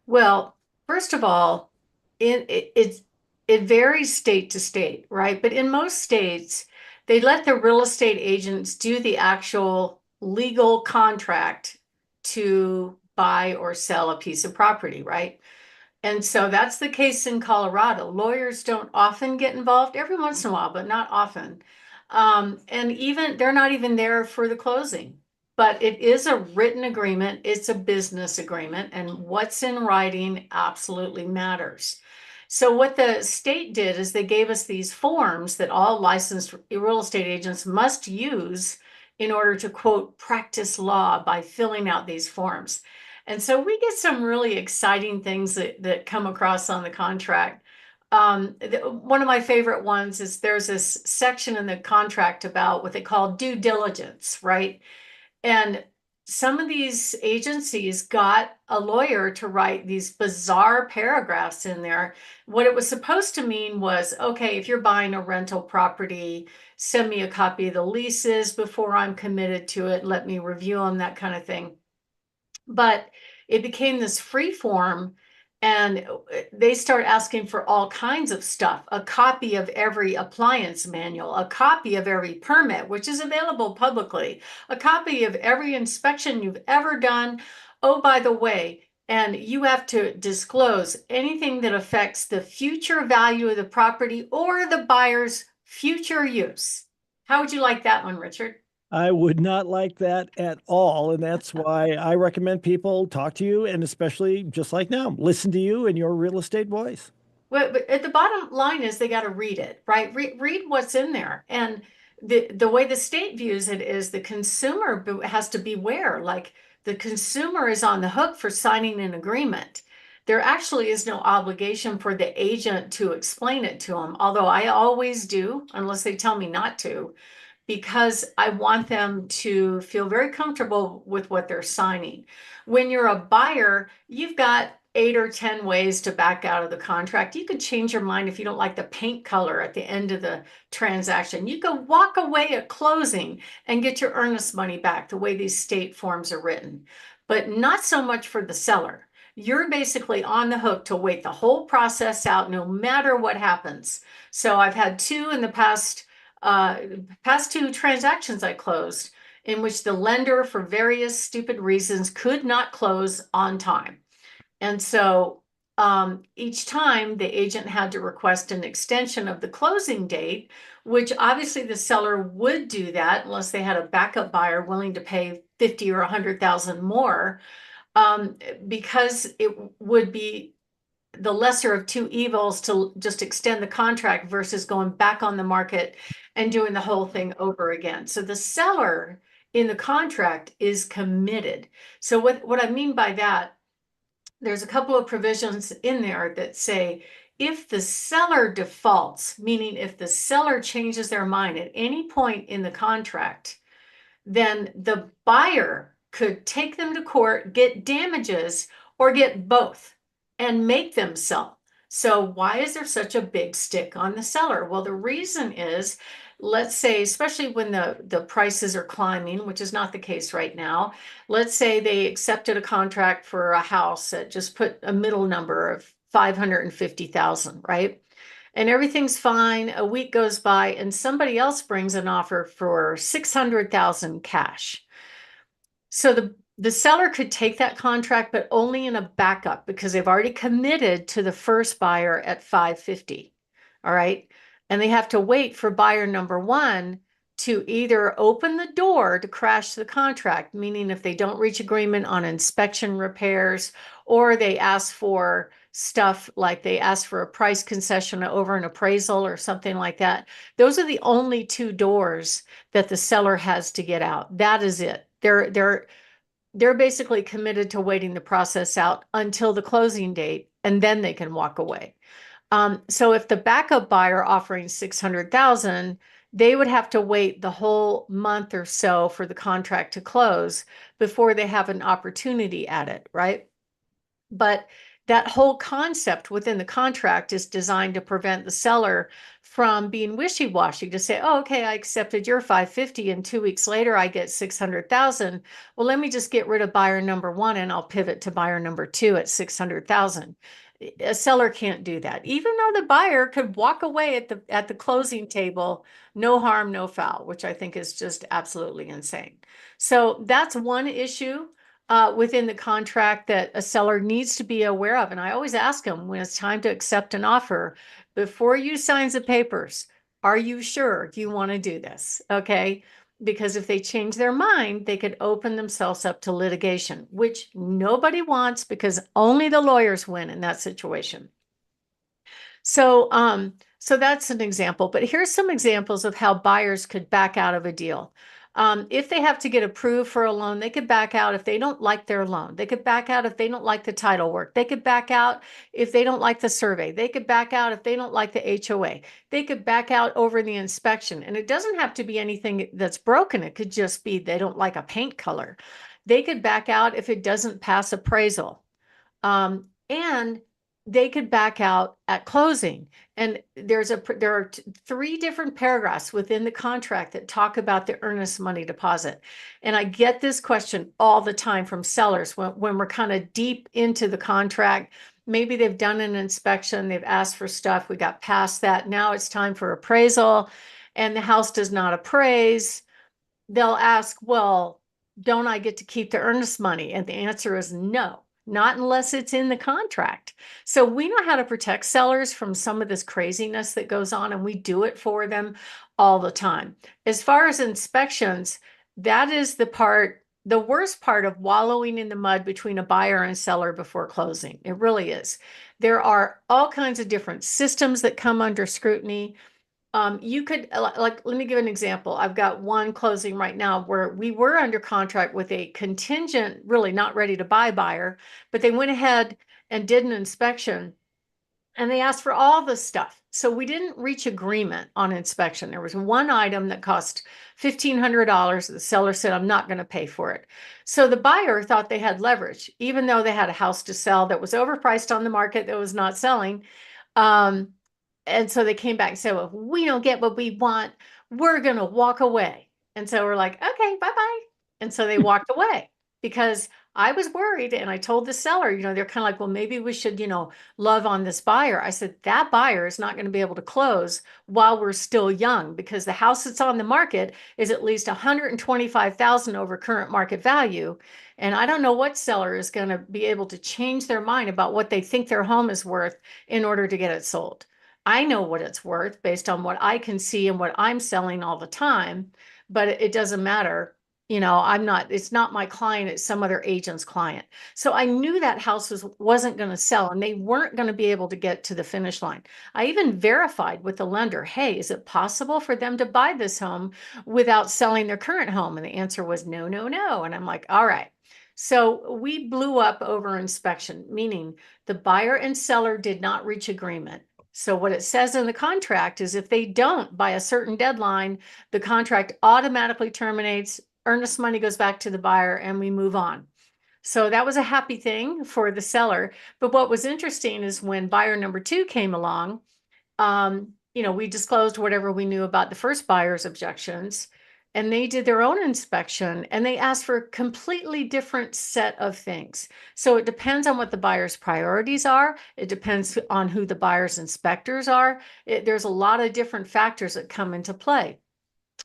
Well, first of all, it varies state to state, right? But in most states, they let the real estate agents do the actual legal contract to buy or sell a piece of property, right? And so that's the case in Colorado. Lawyers don't often get involved, every once in a while, but not often. And even they're not even there for the closing. But it is a written agreement, it's a business agreement, and what's in writing absolutely matters. So what the state did is they gave us these forms that all licensed real estate agents must use in order to quote practice law by filling out these forms. And so we get some really exciting things that come across on the contract. One of my favorite ones is there's this section in the contract about what they call due diligence, right? And some of these agencies got a lawyer to write these bizarre paragraphs in there. What it was supposed to mean was, okay, if you're buying a rental property, send me a copy of the leases before I'm committed to it. Let me review them, that kind of thing. But it became this free form and they start asking for all kinds of stuff, a copy of every appliance manual, a copy of every permit, which is available publicly, a copy of every inspection you've ever done. Oh, by the way, and you have to disclose anything that affects the future value of the property or the buyer's future use. How would you like that one, Richard? I would not like that at all. And that's why I recommend people talk to you and especially just like now, listen to you and your real estate voice. Well, but at the bottom line is they got to read it, right? Read what's in there. And the way the state views it is the consumer has to beware. Like the consumer is on the hook for signing an agreement. There actually is no obligation for the agent to explain it to them, although I always do, unless they tell me not to, because I want them to feel very comfortable with what they're signing. When you're a buyer, you've got 8 or 10 ways to back out of the contract. You could change your mind if you don't like the paint color at the end of the transaction. You could walk away at closing and get your earnest money back the way these state forms are written, but not so much for the seller. You're basically on the hook to wait the whole process out no matter what happens. So I've had two in the past two transactions I closed in which the lender, for various stupid reasons, could not close on time. And so each time the agent had to request an extension of the closing date, which obviously the seller would do that unless they had a backup buyer willing to pay 50 or 100,000 more, because it would be the lesser of two evils to just extend the contract versus going back on the market and doing the whole thing over again. So the seller in the contract is committed. So what I mean by that, there's a couple of provisions in there that say if the seller defaults, meaning if the seller changes their mind at any point in the contract, then the buyer could take them to court, get damages, or get both and make them sell. So why is there such a big stick on the seller? Well, the reason is, let's say, especially when the prices are climbing, which is not the case right now. Let's say they accepted a contract for a house that just put a middle number of 550,000, right? And everything's fine. A week goes by and somebody else brings an offer for 600,000 cash. So the seller could take that contract, but only in a backup because they've already committed to the first buyer at 550. All right. And they have to wait for buyer number one to either open the door to crash the contract, meaning if they don't reach agreement on inspection repairs, or they ask for stuff like they ask for a price concession over an appraisal or something like that. Those are the only two doors that the seller has to get out. That is it. They're basically committed to waiting the process out until the closing date, and then they can walk away. So if the backup buyer offering 600,000, they would have to wait the whole month or so for the contract to close before they have an opportunity at it, right? But that whole concept within the contract is designed to prevent the seller from being wishy-washy to say, oh, okay, I accepted your 550 and 2 weeks later I get 600,000. Well, let me just get rid of buyer number one and I'll pivot to buyer number two at 600,000. A seller can't do that, even though the buyer could walk away at the closing table, no harm, no foul, which I think is just absolutely insane. So that's one issue within the contract that a seller needs to be aware of. And I always ask them when it's time to accept an offer, before you sign the papers, are you sure you want to do this? Okay. Because if they change their mind, they could open themselves up to litigation, which nobody wants because only the lawyers win in that situation. So that's an example, but here's some examples of how buyers could back out of a deal. If they have to get approved for a loan, they could back out if they don't like their loan. They could back out if they don't like the title work. They could back out if they don't like the survey. They could back out if they don't like the HOA. They could back out over the inspection. And it doesn't have to be anything that's broken. It could just be they don't like a paint color. They could back out if it doesn't pass appraisal. And they could back out at closing. And there are three different paragraphs within the contract that talk about the earnest money deposit. And I get this question all the time from sellers when we're kind of deep into the contract. Maybe they've done an inspection, they've asked for stuff, we got past that. Now it's time for appraisal and the house does not appraise. They'll ask, well, don't I get to keep the earnest money? And the answer is no. Not unless it's in the contract. So we know how to protect sellers from some of this craziness that goes on, and we do it for them all the time. As far as inspections, that is the worst part of wallowing in the mud between a buyer and seller before closing. It really is. There are all kinds of different systems that come under scrutiny. You could let me give an example. I've got one closing right now where we were under contract with a contingent, really not ready to buy buyer, but they went ahead and did an inspection and they asked for all the stuff. So we didn't reach agreement on inspection. There was one item that cost $1,500. The seller said, I'm not going to pay for it. So the buyer thought they had leverage, even though they had a house to sell that was overpriced on the market that was not selling. And so they came back and said, well, if we don't get what we want, we're going to walk away. And so we're like, okay, bye-bye. And so they walked away because I was worried. And I told the seller, they're kind of like, well, maybe we should, love on this buyer. I said, that buyer is not going to be able to close while we're still young because the house that's on the market is at least 125,000 over current market value. And I don't know what seller is going to be able to change their mind about what they think their home is worth in order to get it sold. I know what it's worth based on what I can see and what I'm selling all the time, but it doesn't matter. it's not my client, it's some other agent's client. So I knew that house wasn't going to sell and they weren't going to be able to get to the finish line. I even verified with the lender, hey, is it possible for them to buy this home without selling their current home? And the answer was no, no, no. And I'm like, all right. So we blew up over inspection, meaning the buyer and seller did not reach agreement. So what it says in the contract is if they don't by a certain deadline, the contract automatically terminates, earnest money goes back to the buyer, and we move on. So that was a happy thing for the seller. But what was interesting is when buyer number 2 came along, we disclosed whatever we knew about the first buyer's objections, and they did their own inspection and they asked for a completely different set of things. So it depends on what the buyer's priorities are. It depends on who the buyer's inspectors are. There's a lot of different factors that come into play.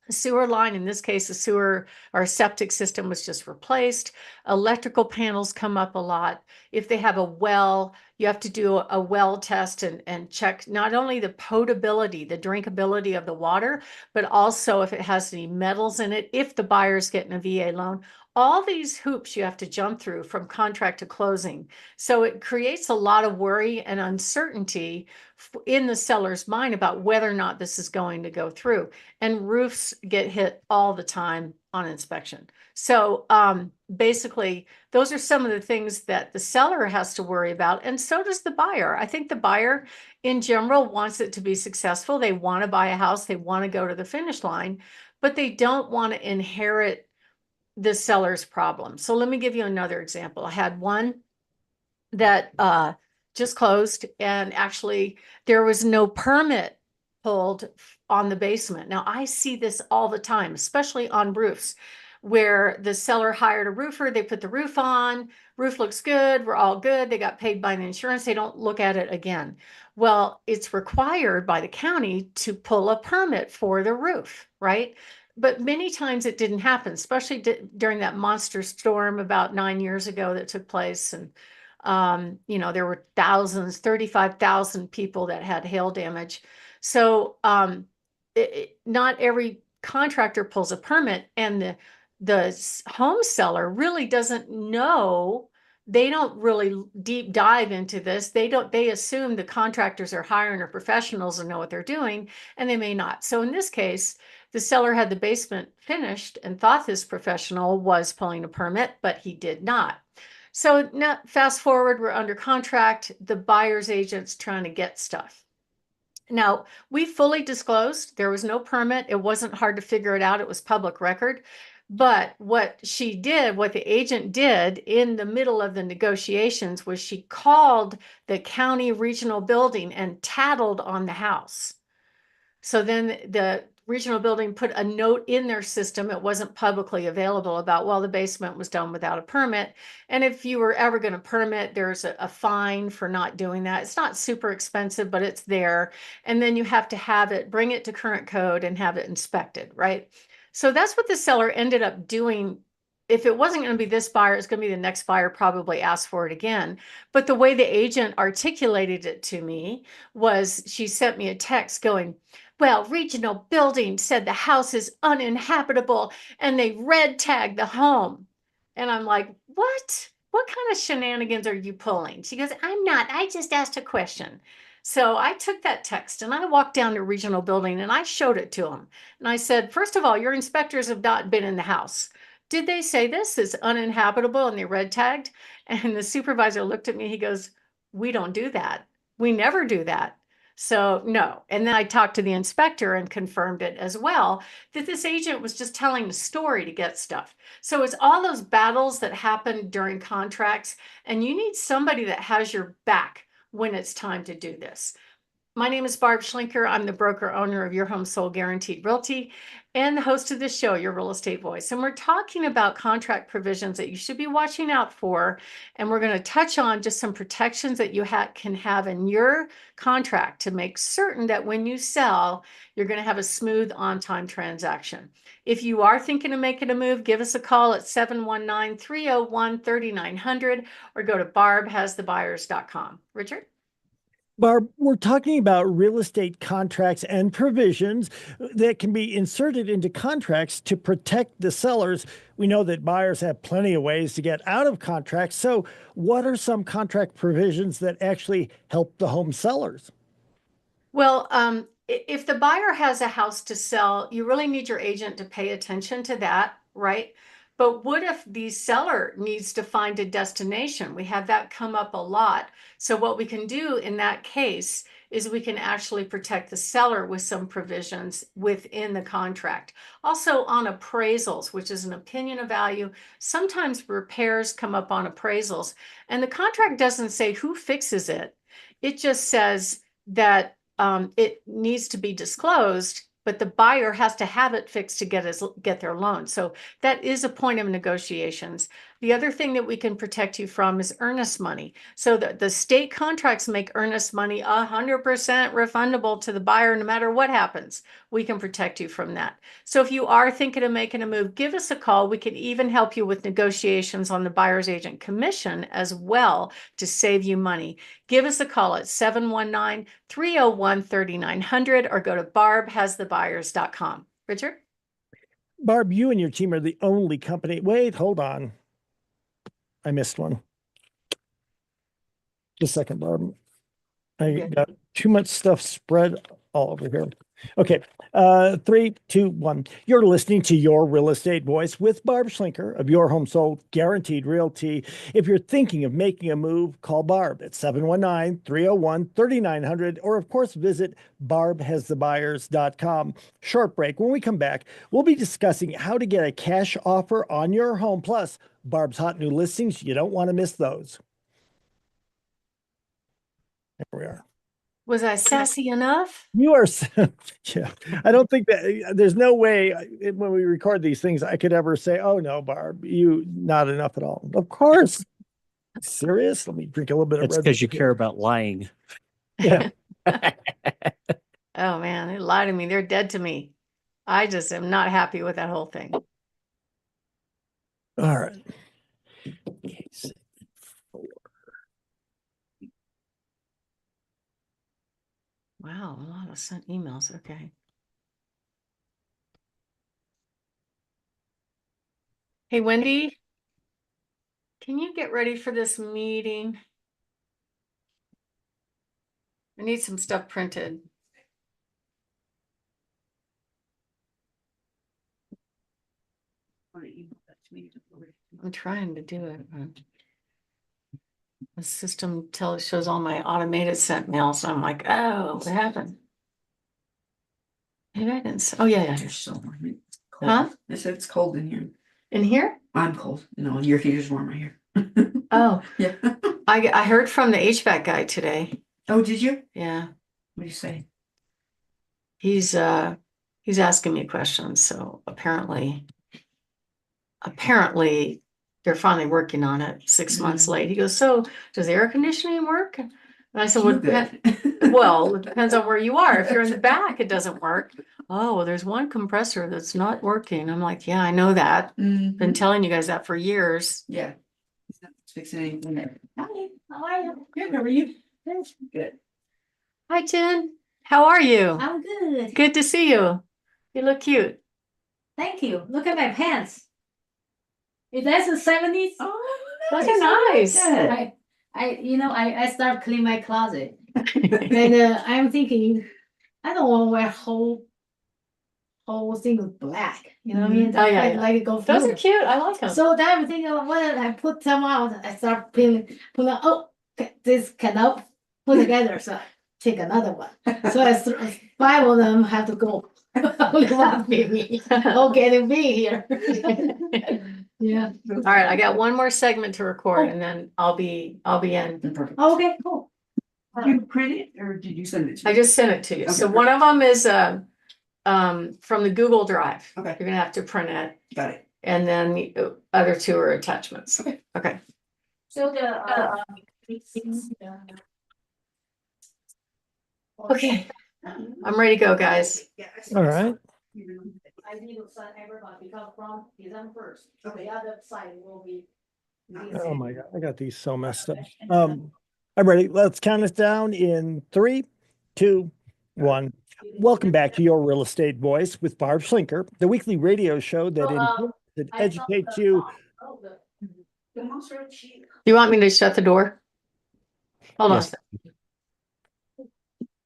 Sewer line, in this case, the sewer or septic system was just replaced. Electrical panels come up a lot. If they have a well, you have to do a well test and check not only the potability, the drinkability of the water, but also if it has any metals in it, if the buyer's getting a VA loan. All these hoops you have to jump through from contract to closing. So it creates a lot of worry and uncertainty in the seller's mind about whether or not this is going to go through. And roofs get hit all the time on inspection. So basically, those are some of the things that the seller has to worry about, and so does the buyer. I think the buyer in general wants it to be successful. They want to buy a house, they want to go to the finish line, but they don't want to inherit the seller's problem. So let me give you another example. I had one that just closed, and actually there was no permit pulled on the basement. Now I see this all the time, especially on roofs, where the seller hired a roofer, they put the roof on, roof looks good, we're all good, they got paid by the insurance, they don't look at it again. Well, it's required by the county to pull a permit for the roof, right? But many times it didn't happen, especially during that monster storm about 9 years ago that took place. And there were 35,000 people that had hail damage. So not every contractor pulls a permit, and the home seller really doesn't know. They don't really deep dive into this. They assume the contractors are hiring or professionals and know what they're doing, and they may not. So in this case, the seller had the basement finished and thought this professional was pulling a permit, but he did not. So now fast forward, we're under contract, the buyer's agent's trying to get stuff. Now, we fully disclosed, there was no permit. It wasn't hard to figure it out. It was public record. But what the agent did in the middle of the negotiations was she called the county regional building and tattled on the house. So then the regional building put a note in their system. It wasn't publicly available about, well, the basement was done without a permit. And if you were ever going to permit, there's a fine for not doing that. It's not super expensive, but it's there. And then you have to bring it to current code and have it inspected, right? So that's what the seller ended up doing. If it wasn't going to be this buyer, it's going to be the next buyer, probably ask for it again. But the way the agent articulated it to me was she sent me a text going, well, regional building said the house is uninhabitable and they red tagged the home. And I'm like, what? What kind of shenanigans are you pulling? She goes, I'm not. I just asked a question. So I took that text and I walked down to regional building and I showed it to them. And I said, first of all, your inspectors have not been in the house. Did they say this is uninhabitable and they red tagged? And the supervisor looked at me. He goes, we don't do that. We never do that. So no. And then I talked to the inspector and confirmed it as well, that this agent was just telling the story to get stuff. So it's all those battles that happen during contracts, and you need somebody that has your back when it's time to do this. My name is Barb Schlinker. I'm the broker owner of Your Home Sold Guaranteed Realty and the host of this show, Your Real Estate Voice. And we're talking about contract provisions that you should be watching out for. And we're going to touch on just some protections that you can have in your contract to make certain that when you sell, you're going to have a smooth on-time transaction. If you are thinking of making a move, give us a call at 719-301-3900 or go to barbhasthebuyers.com. Richard? Barb, we're talking about real estate contracts and provisions that can be inserted into contracts to protect the sellers. We know that buyers have plenty of ways to get out of contracts. So, what are some contract provisions that actually help the home sellers? Well, if the buyer has a house to sell, you really need your agent to pay attention to that, right? But what if the seller needs to find a destination? We have that come up a lot. So what we can do in that case is we can actually protect the seller with some provisions within the contract. Also on appraisals, which is an opinion of value. Sometimes repairs come up on appraisals, and the contract doesn't say who fixes it. It just says that it needs to be disclosed, but the buyer has to have it fixed to get their loan. So that is a point of negotiations. The other thing that we can protect you from is earnest money. So the state contracts make earnest money 100% refundable to the buyer no matter what happens. We can protect you from that. So if you are thinking of making a move, give us a call. We can even help you with negotiations on the buyer's agent commission as well to save you money. Give us a call at 719-301-3900 or go to barbhasthebuyers.com. Richard? Barb, you and your team are the only company. Wait, hold on. I missed one. Just a second, Barb. I got too much stuff spread all over here. Okay, 3, 2, 1. You're listening to Your Real Estate Voice with Barb Schlinker of Your Home Sold Guaranteed Realty. If you're thinking of making a move, call Barb at 719-301-3900 or, of course, visit barbhasthebuyers.com. Short break. When we come back, we'll be discussing how to get a cash offer on your home, plus Barb's hot new listings. You don't want to miss those. There we are. Was I sassy enough? You are, yeah. I don't think that there's no way when we record these things, I could ever say, oh no, Barb, you not enough at all. Of course. Serious? Let me drink a little bit of That's red. because you care about lying. Yeah. Oh man, they lied to me. They're dead to me. I just am not happy with that whole thing. All right. Wow, a lot of sent emails. Okay. Hey, Wendy, can you get ready for this meeting? I need some stuff printed. I'm trying to do it. The system shows all my automated sent mails. I'm like, oh, what happened? Maybe I didn't. Oh yeah, yeah. You're so warm. Huh? I said it's cold in here. In here? I'm cold. No, your heater's warm right here. Oh, Yeah. I heard from the HVAC guy today. Oh, did you? Yeah, What do you say? he's asking me questions. So apparently they're finally working on it 6 months late. He goes, so does air conditioning work? And I said, well, well, it depends on where you are. If you're in the back, it doesn't work. Oh, well, there's one compressor that's not working. I'm like, yeah, I know that. Been telling you guys that for years. Yeah. He's not fixing anything there. Hi, how are you? Good, how are you? Good. Hi, Jen. How are you? I'm good. Good to see you. You look cute. Thank you. Look at my pants. Is that the 70s? Oh, Those are nice. I start clean my closet. And I'm thinking, I don't want to wear whole thing of black. You know what I mean? Oh, yeah, I yeah. like it go Those through. are cute. I like them. So then I'm thinking, when I put them out, I start pulling oh, this cannot put together. So I take another one. So 5 of them have to go. Only one baby. Okay, to be here. Yeah. All right, I got one more segment to record and then I'll be in. Perfect. Okay, cool. Did you print it or did you send it to me? I just sent it to you. Okay, So one of them is from the Google Drive. Okay. You're gonna have to print it. Got it. And then the other 2 are attachments. Okay. So Okay. I'm ready to go, guys. All right. I need to sign everybody because from December 1st, Okay. the other side will be. Oh my God. I got these so messed up. I'm ready. Let's count us down in 3, 2, 1. Welcome back to Your Real Estate Voice with Barb Schlinker, the weekly radio show that informs and educates you. The most are cheap. You want me to shut the door? Hold on. a Yes. sec.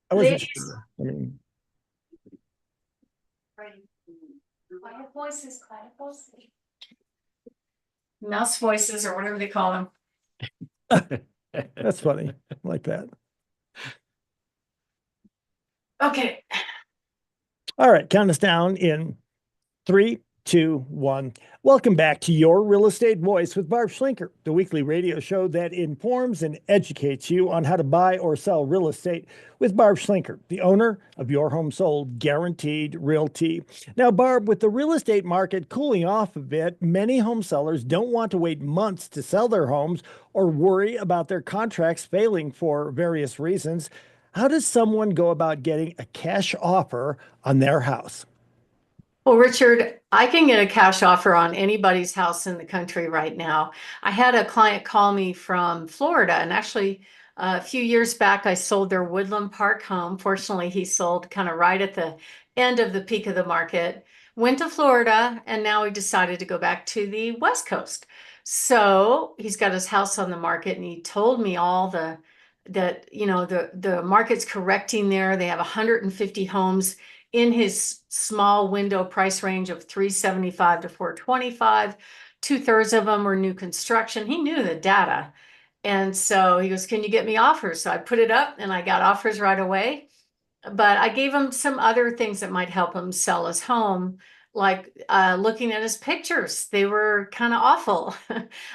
I wasn't Ladies. sure. I mean, Quiet voices, quiet voices. Mouse voices or whatever they call them. that's funny. I like that. Okay. All right, count us down in 3, 2, 1. Welcome back to Your Real Estate Voice with Barb Schlinker, the weekly radio show that informs and educates you on how to buy or sell real estate with Barb Schlinker, the owner of Your Home Sold Guaranteed Realty. Now, Barb, with the real estate market cooling off a bit, many home sellers don't want to wait months to sell their homes or worry about their contracts failing for various reasons. How does someone go about getting a cash offer on their house? Well, Richard, I can get a cash offer on anybody's house in the country right now. I had a client call me from Florida, and actually, a few years back, I sold their Woodland Park home. Fortunately, he sold kind of right at the end of the peak of the market. Went to Florida, and now he decided to go back to the West Coast. So he's got his house on the market, and he told me all the market's correcting there. They have 150 homes in his small window price range of 375 to 425. 2/3 of them were new construction. He knew the data. And so he goes, can you get me offers? So I put it up and I got offers right away. But I gave him some other things that might help him sell his home, like looking at his pictures. They were kind of awful.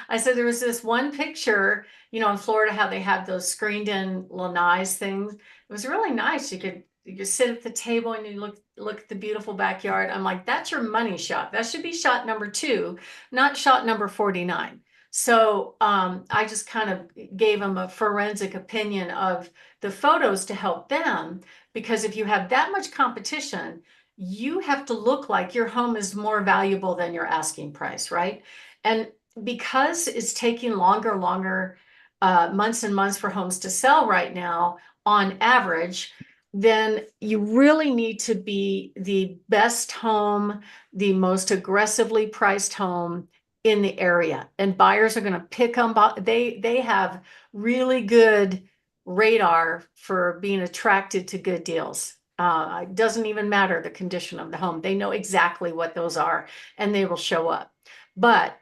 I said there was this one picture, in Florida, how they have those screened in lanais things. It was really nice. You could sit at the table and you look at the beautiful backyard. I'm like, that's your money shot. That should be shot number 2, not shot number 49. So I just kind of gave him a forensic opinion of the photos to help them, because if you have that much competition, you have to look like your home is more valuable than your asking price, right? And because it's taking longer, months and months for homes to sell right now, on average, then you really need to be the best home, the most aggressively priced home in the area. And buyers are going to pick them. They have really good radar for being attracted to good deals. It doesn't even matter the condition of the home. They know exactly what those are and they will show up. But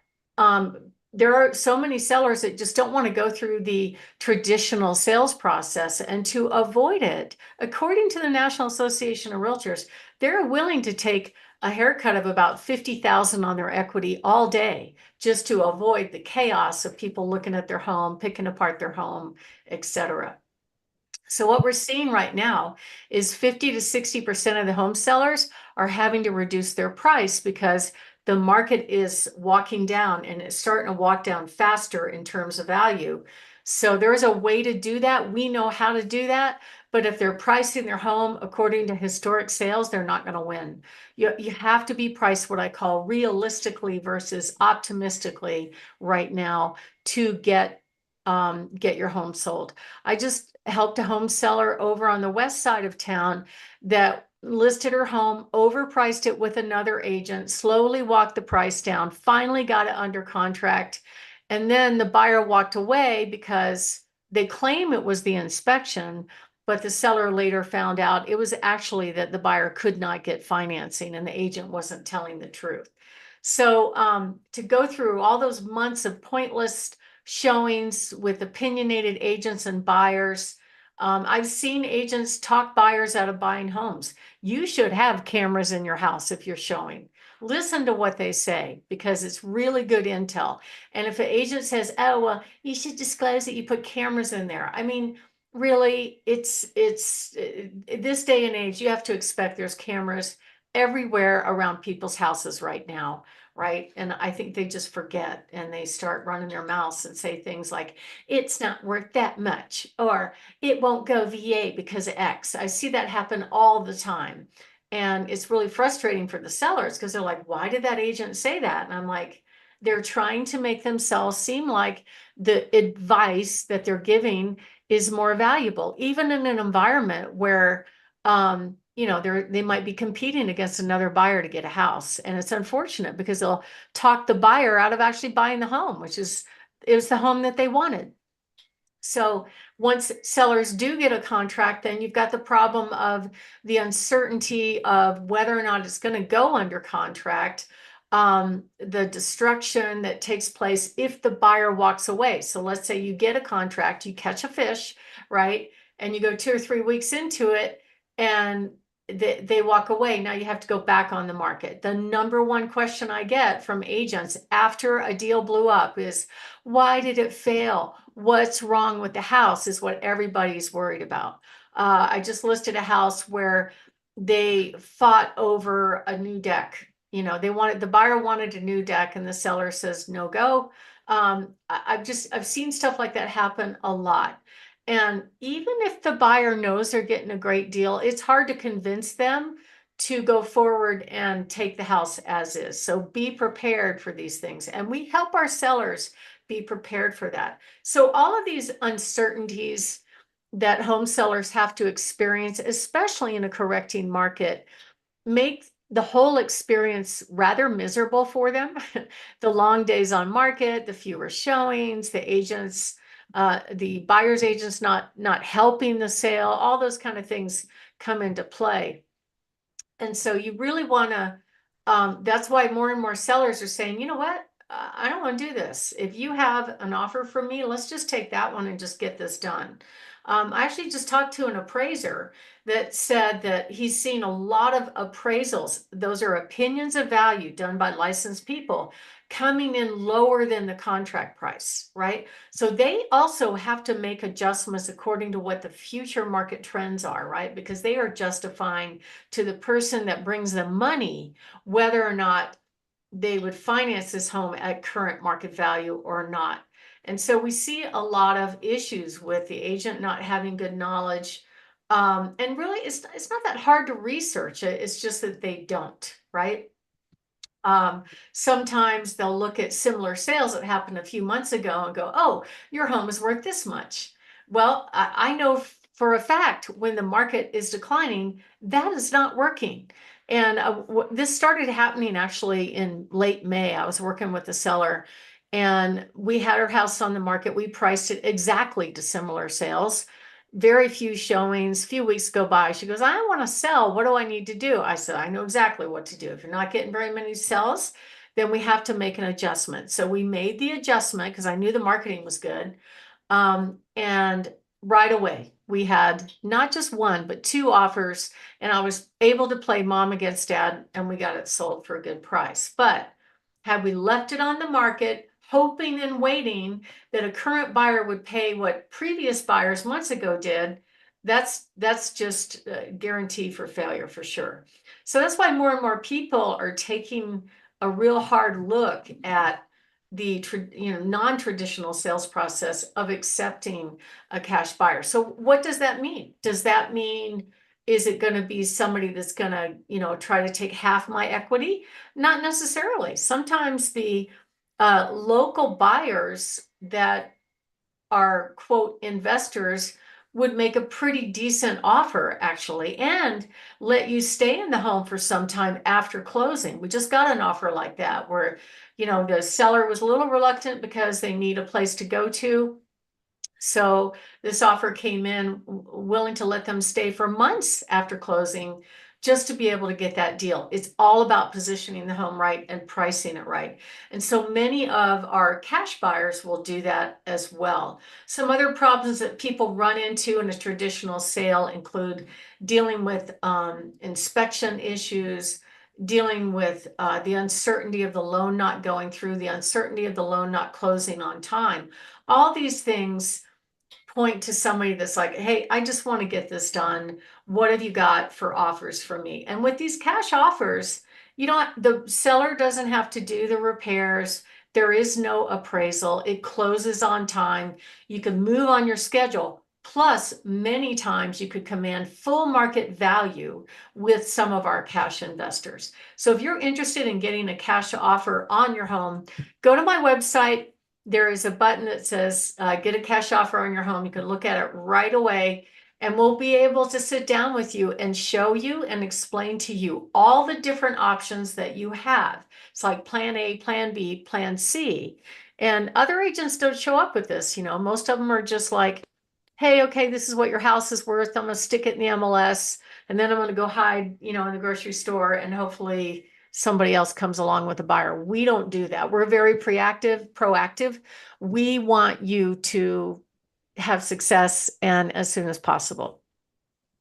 there are so many sellers that just don't want to go through the traditional sales process, and to avoid it, according to the National Association of Realtors, they're willing to take a haircut of about 50,000 on their equity all day just to avoid the chaos of people looking at their home, picking apart their home, etc. So what we're seeing right now is 50 to 60% of the home sellers are having to reduce their price because the market is walking down, and it's starting to walk down faster in terms of value. So there's a way to do that. We know how to do that. But if they're pricing their home according to historic sales, they're not going to win. You have to be priced what I call realistically versus optimistically right now to get your home sold. I just helped a home seller over on the west side of town that listed her home, overpriced it with another agent, slowly walked the price down, finally got it under contract. And then the buyer walked away because they claim it was the inspection, but the seller later found out it was actually that the buyer could not get financing and the agent wasn't telling the truth. So to go through all those months of pointless showings with opinionated agents and buyers, I've seen agents talk buyers out of buying homes. You should have cameras in your house if you're showing. Listen to what they say, because it's really good intel. And if an agent says, oh, well, you should disclose that you put cameras in there. I mean, really, it's this day and age, you have to expect there's cameras everywhere around people's houses right now, right? And I think they just forget and they start running their mouths and say things like, it's not worth that much, or it won't go VA because of X. I see that happen all the time. And it's really frustrating for the sellers because they're like, why did that agent say that? And I'm like, they're trying to make themselves seem like the advice that they're giving is more valuable, even in an environment where, you know, they might be competing against another buyer to get a house. And it's unfortunate because they'll talk the buyer out of actually buying the home, which is, it was the home that they wanted. So once sellers do get a contract, then you've got the problem of the uncertainty of whether or not it's going to go under contract, the destruction that takes place if the buyer walks away. So let's say you get a contract, you catch a fish, right? And you go 2 or 3 weeks into it and they walk away. Now you have to go back on the market. The number one question I get from agents after a deal blew up is, why did it fail? What's wrong with the house is what everybody's worried about. I just listed a house where they fought over a new deck. You know, the buyer wanted a new deck and the seller says no go. I've seen stuff like that happen a lot. And even if the buyer knows they're getting a great deal, it's hard to convince them to go forward and take the house as is. So be prepared for these things. And we help our sellers be prepared for that. So all of these uncertainties that home sellers have to experience, especially in a correcting market, make the whole experience rather miserable for them. The long days on market, the fewer showings, the agents, the buyer's agents not helping the sale, all those kind of things come into play. And so you really want to, that's why more and more sellers are saying, you know what? I don't want to do this. If you have an offer for me, let's just take that one and just get this done. I actually just talked to an appraiser that said that he's seen a lot of appraisals. Those are opinions of value done by licensed people coming in lower than the contract price, right? So they also have to make adjustments according to what the future market trends are, right? Because they are justifying to the person that brings them money whether or not they would finance this home at current market value or not. And so we see a lot of issues with the agent not having good knowledge. And really, it's not that hard to research it. It's just that they don't, right? Sometimes they'll look at similar sales that happened a few months ago and go, oh, your home is worth this much. Well, I know for a fact when the market is declining, that is not working. And this started happening actually in late May. I was working with the seller and we had our house on the market. We priced it exactly to similar sales. Very few showings, few weeks go by. She goes, I want to sell. What do I need to do? I said, I know exactly what to do. If you're not getting very many sales, then we have to make an adjustment. So we made the adjustment because I knew the marketing was good. And right away, we had not just one, but 2 offers. And I was able to play mom against dad and we got it sold for a good price. But had we left it on the market, hoping and waiting that a current buyer would pay what previous buyers months ago did, that's just a guarantee for failure for sure. So that's why more and more people are taking a real hard look at the non-traditional sales process of accepting a cash buyer. So what does that mean? Does that mean, is it going to be somebody that's going to, try to take half my equity? Not necessarily. Sometimes the local buyers that are, quote, investors would make a pretty decent offer actually and let you stay in the home for some time after closing. We just got an offer like that where, the seller was a little reluctant because they need a place to go to. So this offer came in willing to let them stay for months after closing just to be able to get that deal. It's all about positioning the home right and pricing it right. And so many of our cash buyers will do that as well. Some other problems that people run into in a traditional sale include dealing with inspection issues, dealing with the uncertainty of the loan not going through, the uncertainty of the loan not closing on time. All these things point to somebody that's like, hey, I just want to get this done. What have you got for offers for me? And with these cash offers, the seller doesn't have to do the repairs. There is no appraisal. It closes on time. You can move on your schedule. Plus, many times you could command full market value with some of our cash investors. So if you're interested in getting a cash offer on your home, go to my website. there is a button that says, get a cash offer on your home. You can look at it right away. And we'll be able to sit down with you and show you and explain to you all the different options that you have. It's like plan A, plan B, plan C. And other agents don't show up with this. Most of them are just like, hey, okay, this is what your house is worth. I'm going to stick it in the MLS, and then I'm going to go hide, in the grocery store, and hopefully somebody else comes along with a buyer. We don't do that. We're very proactive. We want you to have success and as soon as possible.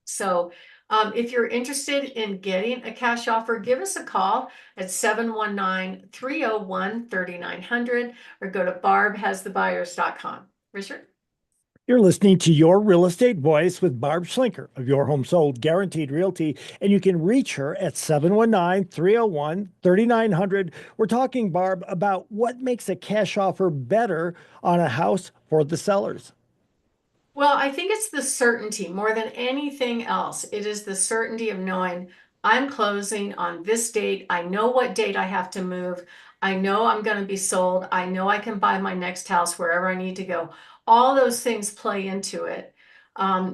So if you're interested in getting a cash offer, give us a call at 719-301-3900 or go to barbhasthebuyers.com. Richard? You're listening to Your Real Estate Voice with Barb Schlinker of Your Home Sold Guaranteed Realty, and you can reach her at 719-301-3900. We're talking, Barb, about what makes a cash offer better on a house for the sellers. Well, I think it's the certainty more than anything else. It is the certainty of knowing I'm closing on this date. I know what date I have to move. I know I'm going to be sold. I know I can buy my next house wherever I need to go. All those things play into it.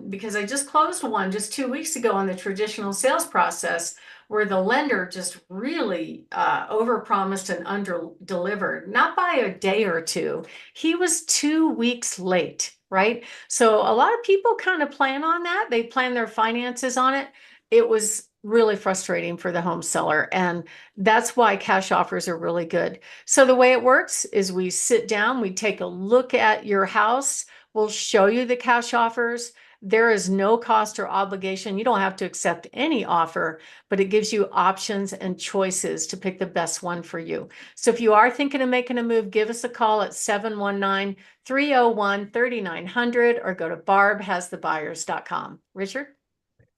Because I just closed one just 2 weeks ago on the traditional sales process where the lender just really overpromised and under-delivered, not by a day or two. He was 2 weeks late, right? So a lot of people kind of plan on that. They plan their finances on it. It was really frustrating for the home seller. And that's why cash offers are really good. So the way it works is we sit down, we take a look at your house. We'll show you the cash offers. There is no cost or obligation. You don't have to accept any offer, but it gives you options and choices to pick the best one for you. So if you are thinking of making a move, give us a call at 719-301-3900 or go to barbhasthebuyers.com. Richard?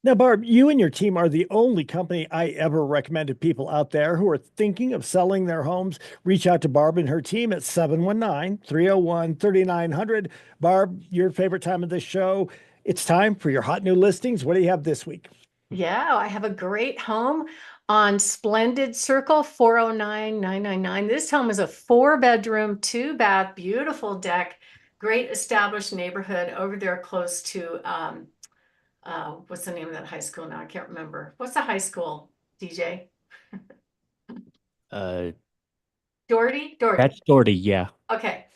Now, Barb, you and your team are the only company I ever recommend to people out there who are thinking of selling their homes. Reach out to Barb and her team at 719-301-3900. Barb, your favorite time of the show. It's time for your hot new listings. What do you have this week? Yeah, I have a great home on Splendid Circle, 409-999. This home is a 4-bedroom, 2-bath, beautiful deck, great established neighborhood over there close to what's the name of that high school now? I can't remember. What's the high school, DJ? Doherty? That's Doherty, yeah. Okay.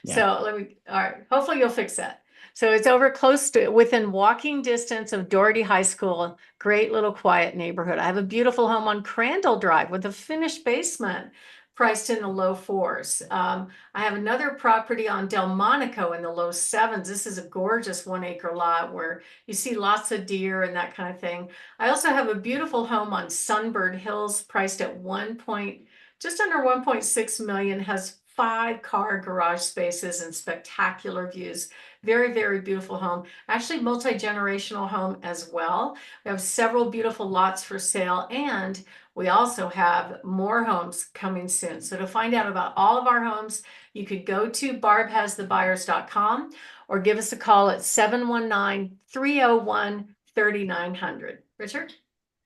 Yeah. So all right. Hopefully you'll fix that. So it's over close to within walking distance of Doherty High School. Great little quiet neighborhood. I have a beautiful home on Crandall Drive with a finished basement priced in the low 4s. I have another property on Delmonico in the low 7s. This is a gorgeous 1-acre lot where you see lots of deer and that kind of thing. I also have a beautiful home on Sunbird Hills priced at just under 1.6 million, has 5-car garage spaces and spectacular views. Very, very beautiful home. Actually, multi-generational home as well. We have several beautiful lots for sale, and we also have more homes coming soon. So to find out about all of our homes, you could go to barbhasthebuyers.com or give us a call at 719-301-3900. Richard?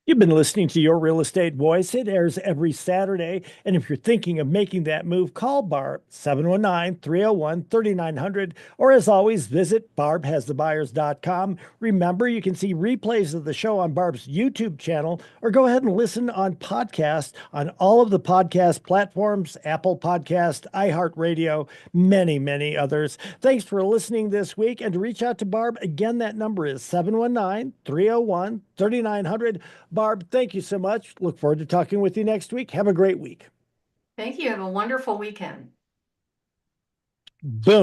You've been listening to Your Real Estate Voice. It airs every Saturday. And if you're thinking of making that move, call Barb, 719-301-3900. Or as always, visit barbhasthebuyers.com. Remember, you can see replays of the show on Barb's YouTube channel, or go ahead and listen on podcast on all of the podcast platforms, Apple Podcast, iHeartRadio, many, many others. Thanks for listening this week. And to reach out to Barb, again, that number is 719-301-3900. Barb, thank you so much. Look forward to talking with you next week. Have a great week. Thank you. Have a wonderful weekend. Boom.